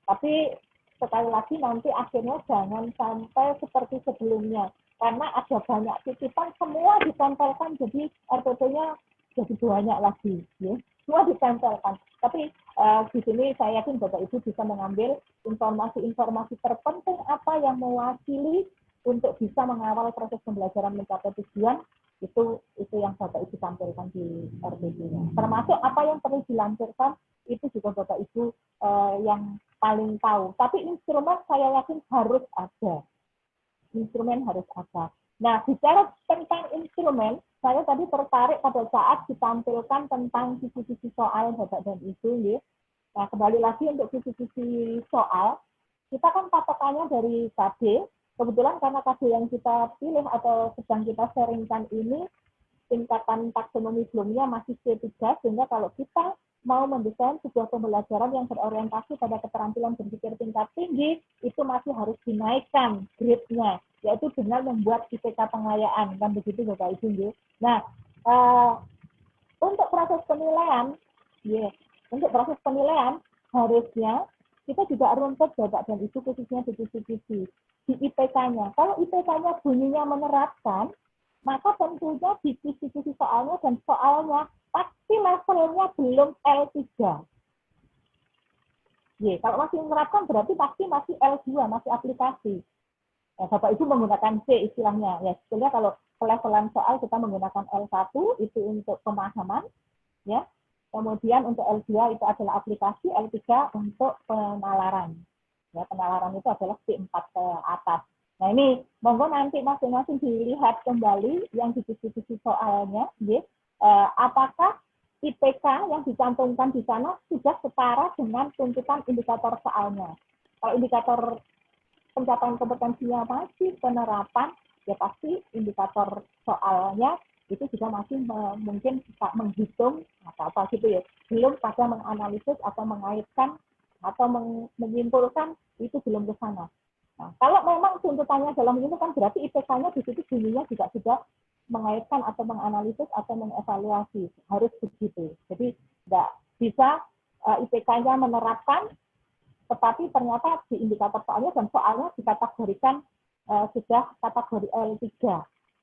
Tapi sekali lagi nanti akhirnya jangan sampai seperti sebelumnya. Karena ada banyak titipan, semua ditempelkan, jadi RPP-nya jadi banyak lagi. Ya. Semua ditempelkan. Tapi di sini saya yakin Bapak Ibu bisa mengambil informasi-informasi terpenting apa yang mewakili untuk bisa mengawal proses pembelajaran mencapai tujuan, itu yang Bapak Ibu tampilkan di RPP-nya. Termasuk apa yang perlu dilampirkan, itu juga Bapak Ibu yang paling tahu. Tapi instrumen saya yakin harus ada. Instrumen harus ada. Nah, bicara tentang instrumen, saya tadi tertarik pada saat ditampilkan tentang kisi-kisi soal Bapak dan Ibu. Ya. Nah, kembali lagi untuk kisi-kisi soal, kita kan patokannya dari KD. Kebetulan karena KD yang kita pilih atau sedang kita sharingkan ini, tingkatan taksonomi belumnya masih C3, sehingga kalau kita mau mendesain sebuah pembelajaran yang berorientasi pada keterampilan berpikir tingkat tinggi, itu masih harus dinaikkan grade-nya, yaitu dengan membuat IPK pengayaan, kan begitu Bapak Ibu. Nah, untuk proses penilaian, harusnya kita juga runtut Bapak dan Ibu khususnya di kisi-kisi di IPK-nya. Kalau IPK-nya bunyinya menerapkan, maka tentunya di kisi-kisi soalnya dan soalnya pasti levelnya belum L3. Kalau masih menerapkan berarti pasti masih L2, masih aplikasi. Ya, Bapak Ibu menggunakan C istilahnya. Ya, sebetulnya kalau pelevelan soal kita menggunakan L1 itu untuk pemahaman, ya. Kemudian untuk L2 itu adalah aplikasi, L3 untuk penalaran. Ya, penalaran itu adalah C4 ke atas. Nah ini monggo nanti masing-masing dilihat kembali yang di sisi soalnya, apakah IPK yang dicantumkan di sana sudah setara dengan tuntutan indikator soalnya. Kalau indikator pencapaian kompetensinya masih penerapan, ya pasti indikator soalnya itu juga masih mungkin bisa menghitung atau apa gitu ya. Belum pada menganalisis atau mengaitkan atau menyimpulkan itu belum ke sana. Nah, kalau memang tuntutannya dalam ini kan berarti IPK-nya di situ bunyinya juga sudah mengaitkan atau menganalisis atau mengevaluasi, harus begitu. Jadi tidak bisa IPK-nya menerapkan, tetapi ternyata di indikator soalnya dan soalnya dikategorikan sudah kategori L3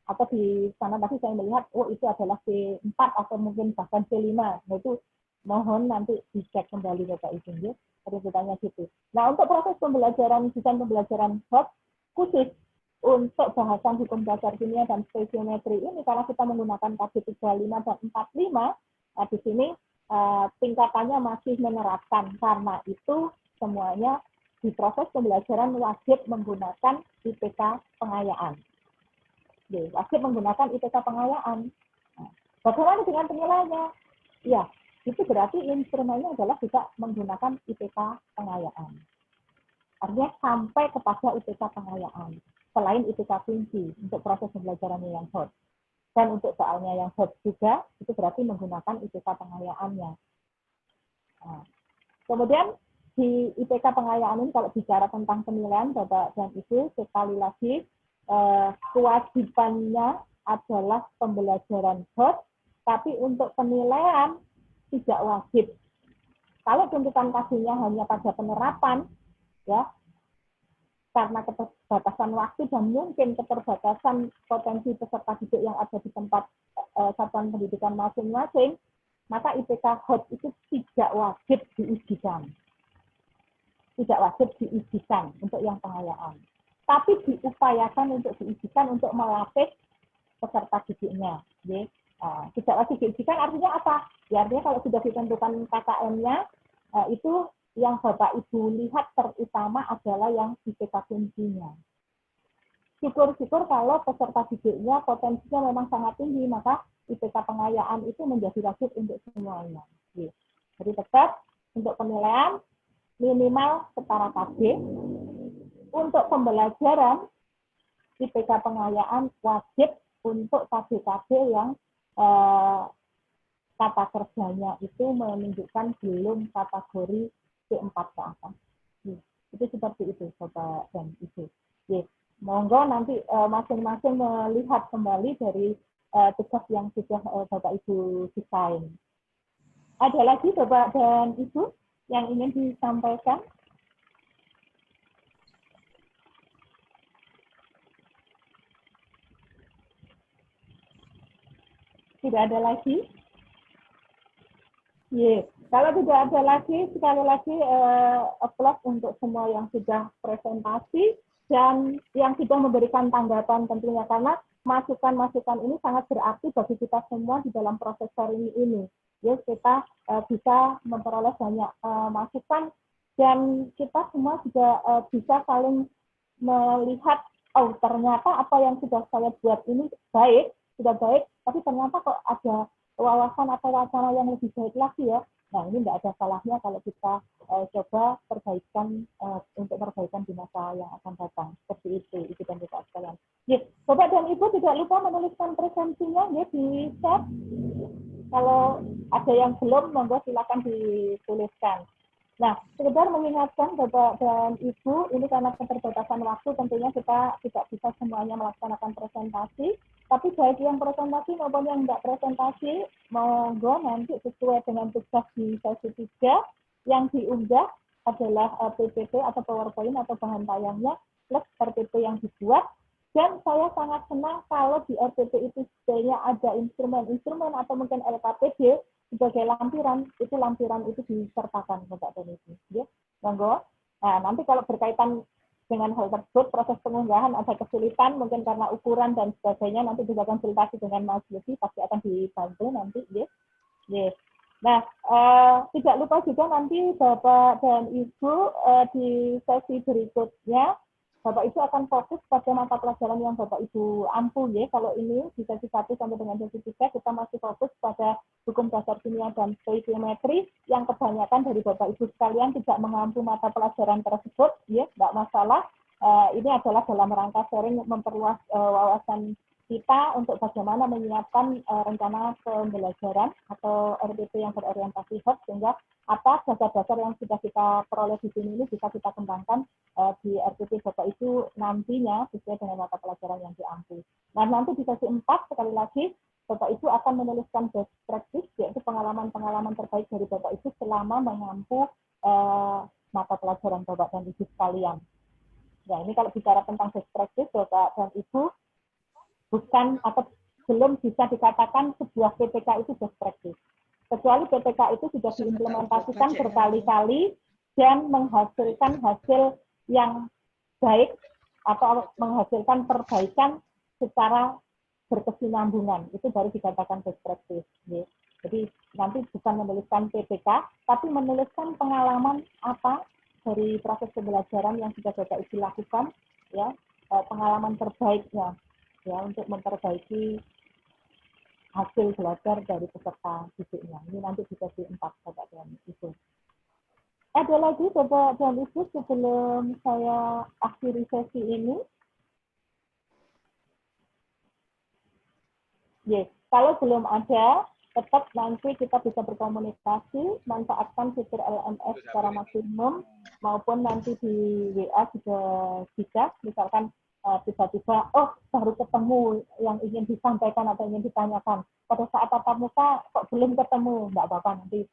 atau di sana tadi saya melihat itu adalah C4 atau mungkin bahkan C5. Nah itu mohon nanti dicek kembali Bapak Ibu ya, pertanyaan gitu. Nah untuk proses pembelajaran desain pembelajaran HOT khusus untuk bahasan hukum dasar kimia dan stoikiometri ini, karena kita menggunakan KB 35 dan 45, nah di sini tingkatannya masih menerapkan. Karena itu semuanya di proses pembelajaran wajib menggunakan IPK pengayaan. Wajib menggunakan IPK pengayaan. Nah, bagaimana dengan penilaiannya? Ya, itu berarti instrumennya adalah juga menggunakan IPK pengayaan. Artinya sampai kepada IPK pengayaan. Selain IPK kunci untuk proses pembelajarannya yang HOT. Dan untuk soalnya yang HOT juga, itu berarti menggunakan IPK pengayaannya. Nah, kemudian di IPK pengayaan ini kalau bicara tentang penilaian Bapak dan Ibu, sekali lagi kewajibannya adalah pembelajaran HOT, tapi untuk penilaian tidak wajib. Kalau tuntutan kajiannya hanya pada penerapan, ya, karena keterbatasan waktu dan mungkin keterbatasan potensi peserta didik yang ada di tempat satuan pendidikan masing-masing, maka IPK HOT itu tidak wajib diujikan. Tidak wajib diujikan untuk yang pengayaan. Tapi diupayakan untuk diujikan untuk melatih peserta didiknya. Tidak wajib diujikan artinya apa? Ya artinya kalau sudah ditentukan KKM-nya, itu yang Bapak Ibu lihat terutama adalah yang IPK kuncinya. Syukur-syukur kalau peserta didiknya potensinya memang sangat tinggi, maka IPK pengayaan itu menjadi wajib untuk semuanya. Jadi tetap untuk penilaian minimal setara KB. Untuk pembelajaran IPK pengayaan wajib untuk KB-KB yang kata kerjanya itu menunjukkan belum kategori C4 ke atas. Itu seperti itu, Bapak dan Ibu. Monggo nanti masing-masing melihat kembali dari tugas yang sudah Bapak Ibu desain. Ada lagi Bapak dan Ibu yang ingin disampaikan? Tidak ada lagi? Kalau tidak ada lagi, sekali lagi applause untuk semua yang sudah presentasi dan yang sudah memberikan tanggapan tentunya, karena masukan-masukan ini sangat berarti bagi kita semua di dalam proses sharing ini. Kita bisa memperoleh banyak masukan dan kita semua juga bisa saling melihat, oh ternyata apa yang sudah saya buat ini baik, sudah baik, tapi ternyata kok ada wawasan atau wacana yang lebih baik lagi ya. Nah ini tidak ada salahnya kalau kita coba perbaikan untuk perbaikan di masa yang akan datang. Seperti itu dan Bapak sekalian. Bapak dan Ibu tidak lupa menuliskan presensinya di chat. Kalau ada yang belum, monggo silakan dituliskan. Nah, sekedar mengingatkan Bapak dan Ibu, ini karena keterbatasan waktu tentunya kita tidak bisa semuanya melaksanakan presentasi, tapi baik yang presentasi maupun yang tidak presentasi, monggo nanti sesuai dengan tugas di sesi 3 yang diunggah adalah PPT atau PowerPoint atau bahan tayangnya plus RPP yang dibuat. Dan saya sangat senang kalau di RPP itu sebenarnya ada instrumen-instrumen atau mungkin LKPD sebagai lampiran itu disertakan Bapak dan Ibu. Ya, monggo. Nah, nanti kalau berkaitan dengan hal tersebut, proses pengunggahan ada kesulitan mungkin karena ukuran dan sebagainya, nanti juga konsultasi dengan Mas Lucy pasti akan dibantu nanti, ya. Nah, tidak lupa juga nanti Bapak dan Ibu di sesi berikutnya Bapak Ibu akan fokus pada mata pelajaran yang Bapak Ibu ampuh ya. Kalau ini di sesi 1 sampai dengan sesi 3 kita masih fokus pada hukum dasar kimia dan stoikiometri yang kebanyakan dari Bapak Ibu sekalian tidak mengampu mata pelajaran tersebut ya, enggak masalah. Ini adalah dalam rangka sharing memperluas wawasan kita untuk bagaimana menyiapkan rencana pembelajaran atau RPP yang berorientasi HOT, sehingga apa dasar-dasar yang sudah kita peroleh di sini ini bisa kita kembangkan di RPP Bapak Ibu nantinya sesuai dengan mata pelajaran yang diampu. Nah, nanti di sesi 4 sekali lagi Bapak Ibu akan menuliskan best practice, yaitu pengalaman-pengalaman terbaik dari Bapak Ibu selama mengampu mata pelajaran Bapak dan Ibu sekalian. Nah, ini kalau bicara tentang best practice, Bapak dan Ibu bukan atau belum bisa dikatakan sebuah PPK itu best practice. Kecuali PPK itu sudah diimplementasikan berkali-kali dan menghasilkan hasil yang baik atau menghasilkan perbaikan secara berkesinambungan. Itu baru dikatakan best practice. Ya. Jadi nanti bukan menuliskan PPK, tapi menuliskan pengalaman apa dari proses pembelajaran yang sudah Bapak Ibu lakukan, ya, pengalaman terbaiknya. Ya, untuk memperbaiki hasil belajar dari peserta didiknya. Ini nanti di sesi 4 Bapak dan Ibu. Ada lagi Bapak dan Ibu sebelum saya akhiri sesi ini? Yes, kalau belum ada, tetap nanti kita bisa berkomunikasi, manfaatkan fitur LMS secara maksimum, maupun nanti di WA juga bisa, misalkan tiba-tiba, oh baru ketemu yang ingin disampaikan atau ingin ditanyakan. Pada saat tatap muka kok belum ketemu, nggak apa-apa, nanti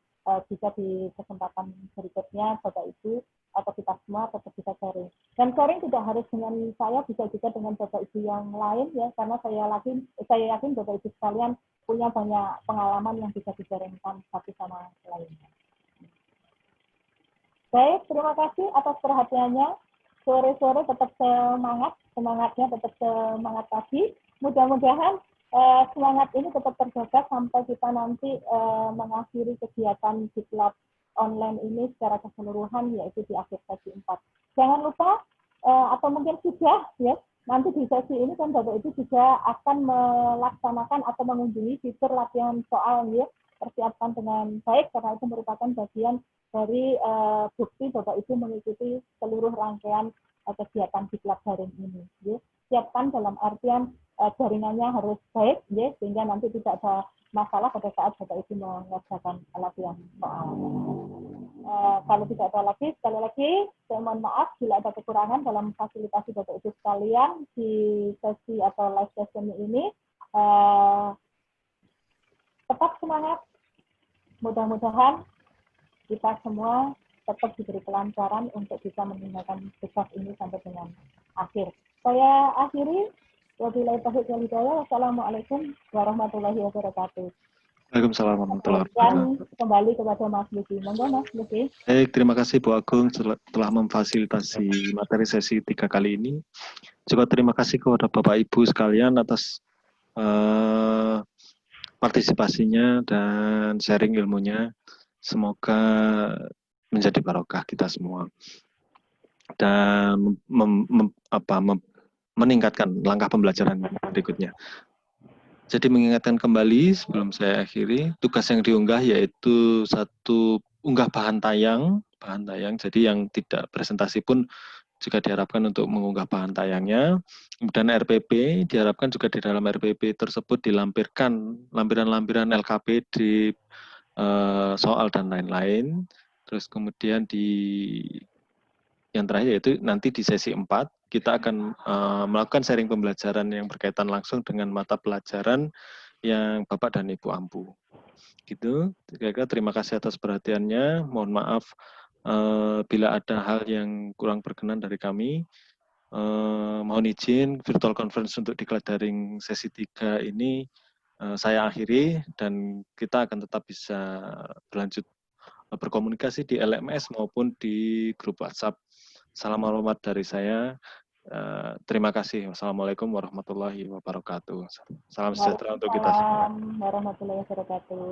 bisa di kesempatan berikutnya Bapak Ibu atau kita semua tetap bisa sharing. Dan sharing tidak harus dengan saya, bisa juga dengan Bapak Ibu yang lain ya, karena saya yakin Bapak Ibu sekalian punya banyak pengalaman yang bisa di-sharingkan satu sama lainnya. Baik, terima kasih atas perhatiannya. Sore-sore tetap semangatnya tetap semangat pagi. Mudah-mudahan semangat ini tetap terjaga sampai kita nanti mengakhiri kegiatan Diklat online ini secara keseluruhan, yaitu di akhir sesi 4. Jangan lupa, atau mungkin sudah, ya, nanti di sesi ini kan Bapak Ibu juga akan melaksanakan atau mengunjungi fitur latihan soal, ya, persiapkan dengan baik, karena itu merupakan bagian dari bukti Bapak Ibu mengikuti seluruh rangkaian kegiatan Diklat daring ini. Ya. Siapkan dalam artian jaringannya harus baik, ya, sehingga nanti tidak ada masalah pada saat Bapak Ibu mengerjakan latihan soal. Kalau tidak ada lagi, sekali lagi saya mohon maaf bila ada kekurangan dalam fasilitasi Bapak Ibu sekalian di sesi atau live session ini. Tetap semangat, mudah-mudahan kita semua tetap diberi kelancaran untuk bisa meninggalkan tugas ini sampai dengan akhir. Saya akhiri. Wabillahi taufiq wal hidayah. Wassalamualaikum warahmatullahi wabarakatuh. Waalaikumsalam warahmatullahi wabarakatuh. Dan kembali kepada Mas Luki. Monggo Mas Luki. Baik, terima kasih Bu Agung telah memfasilitasi materi sesi 3 kali ini. Juga terima kasih kepada Bapak Ibu sekalian atas partisipasinya dan sharing ilmunya. Semoga menjadi barokah kita semua dan meningkatkan langkah pembelajaran berikutnya. Jadi mengingatkan kembali sebelum saya akhiri, tugas yang diunggah yaitu satu unggah bahan tayang. Jadi yang tidak presentasi pun juga diharapkan untuk mengunggah bahan tayangnya. Kemudian RPP diharapkan juga di dalam RPP tersebut dilampirkan lampiran-lampiran LKP di soal dan lain-lain. Terus kemudian yang terakhir yaitu nanti di sesi 4 kita akan melakukan sharing pembelajaran yang berkaitan langsung dengan mata pelajaran yang Bapak dan Ibu ampu. Gitu. Kira-kira terima kasih atas perhatiannya. Mohon maaf bila ada hal yang kurang berkenan dari kami. Mohon izin virtual conference untuk Diklat daring sesi 3 ini saya akhiri dan kita akan tetap bisa berlanjut berkomunikasi di LMS maupun di grup WhatsApp. Salam hormat dari saya. Terima kasih. Wassalamualaikum warahmatullahi wabarakatuh. Salam sejahtera untuk kita semua. Waalaikumsalam warahmatullahi wabarakatuh.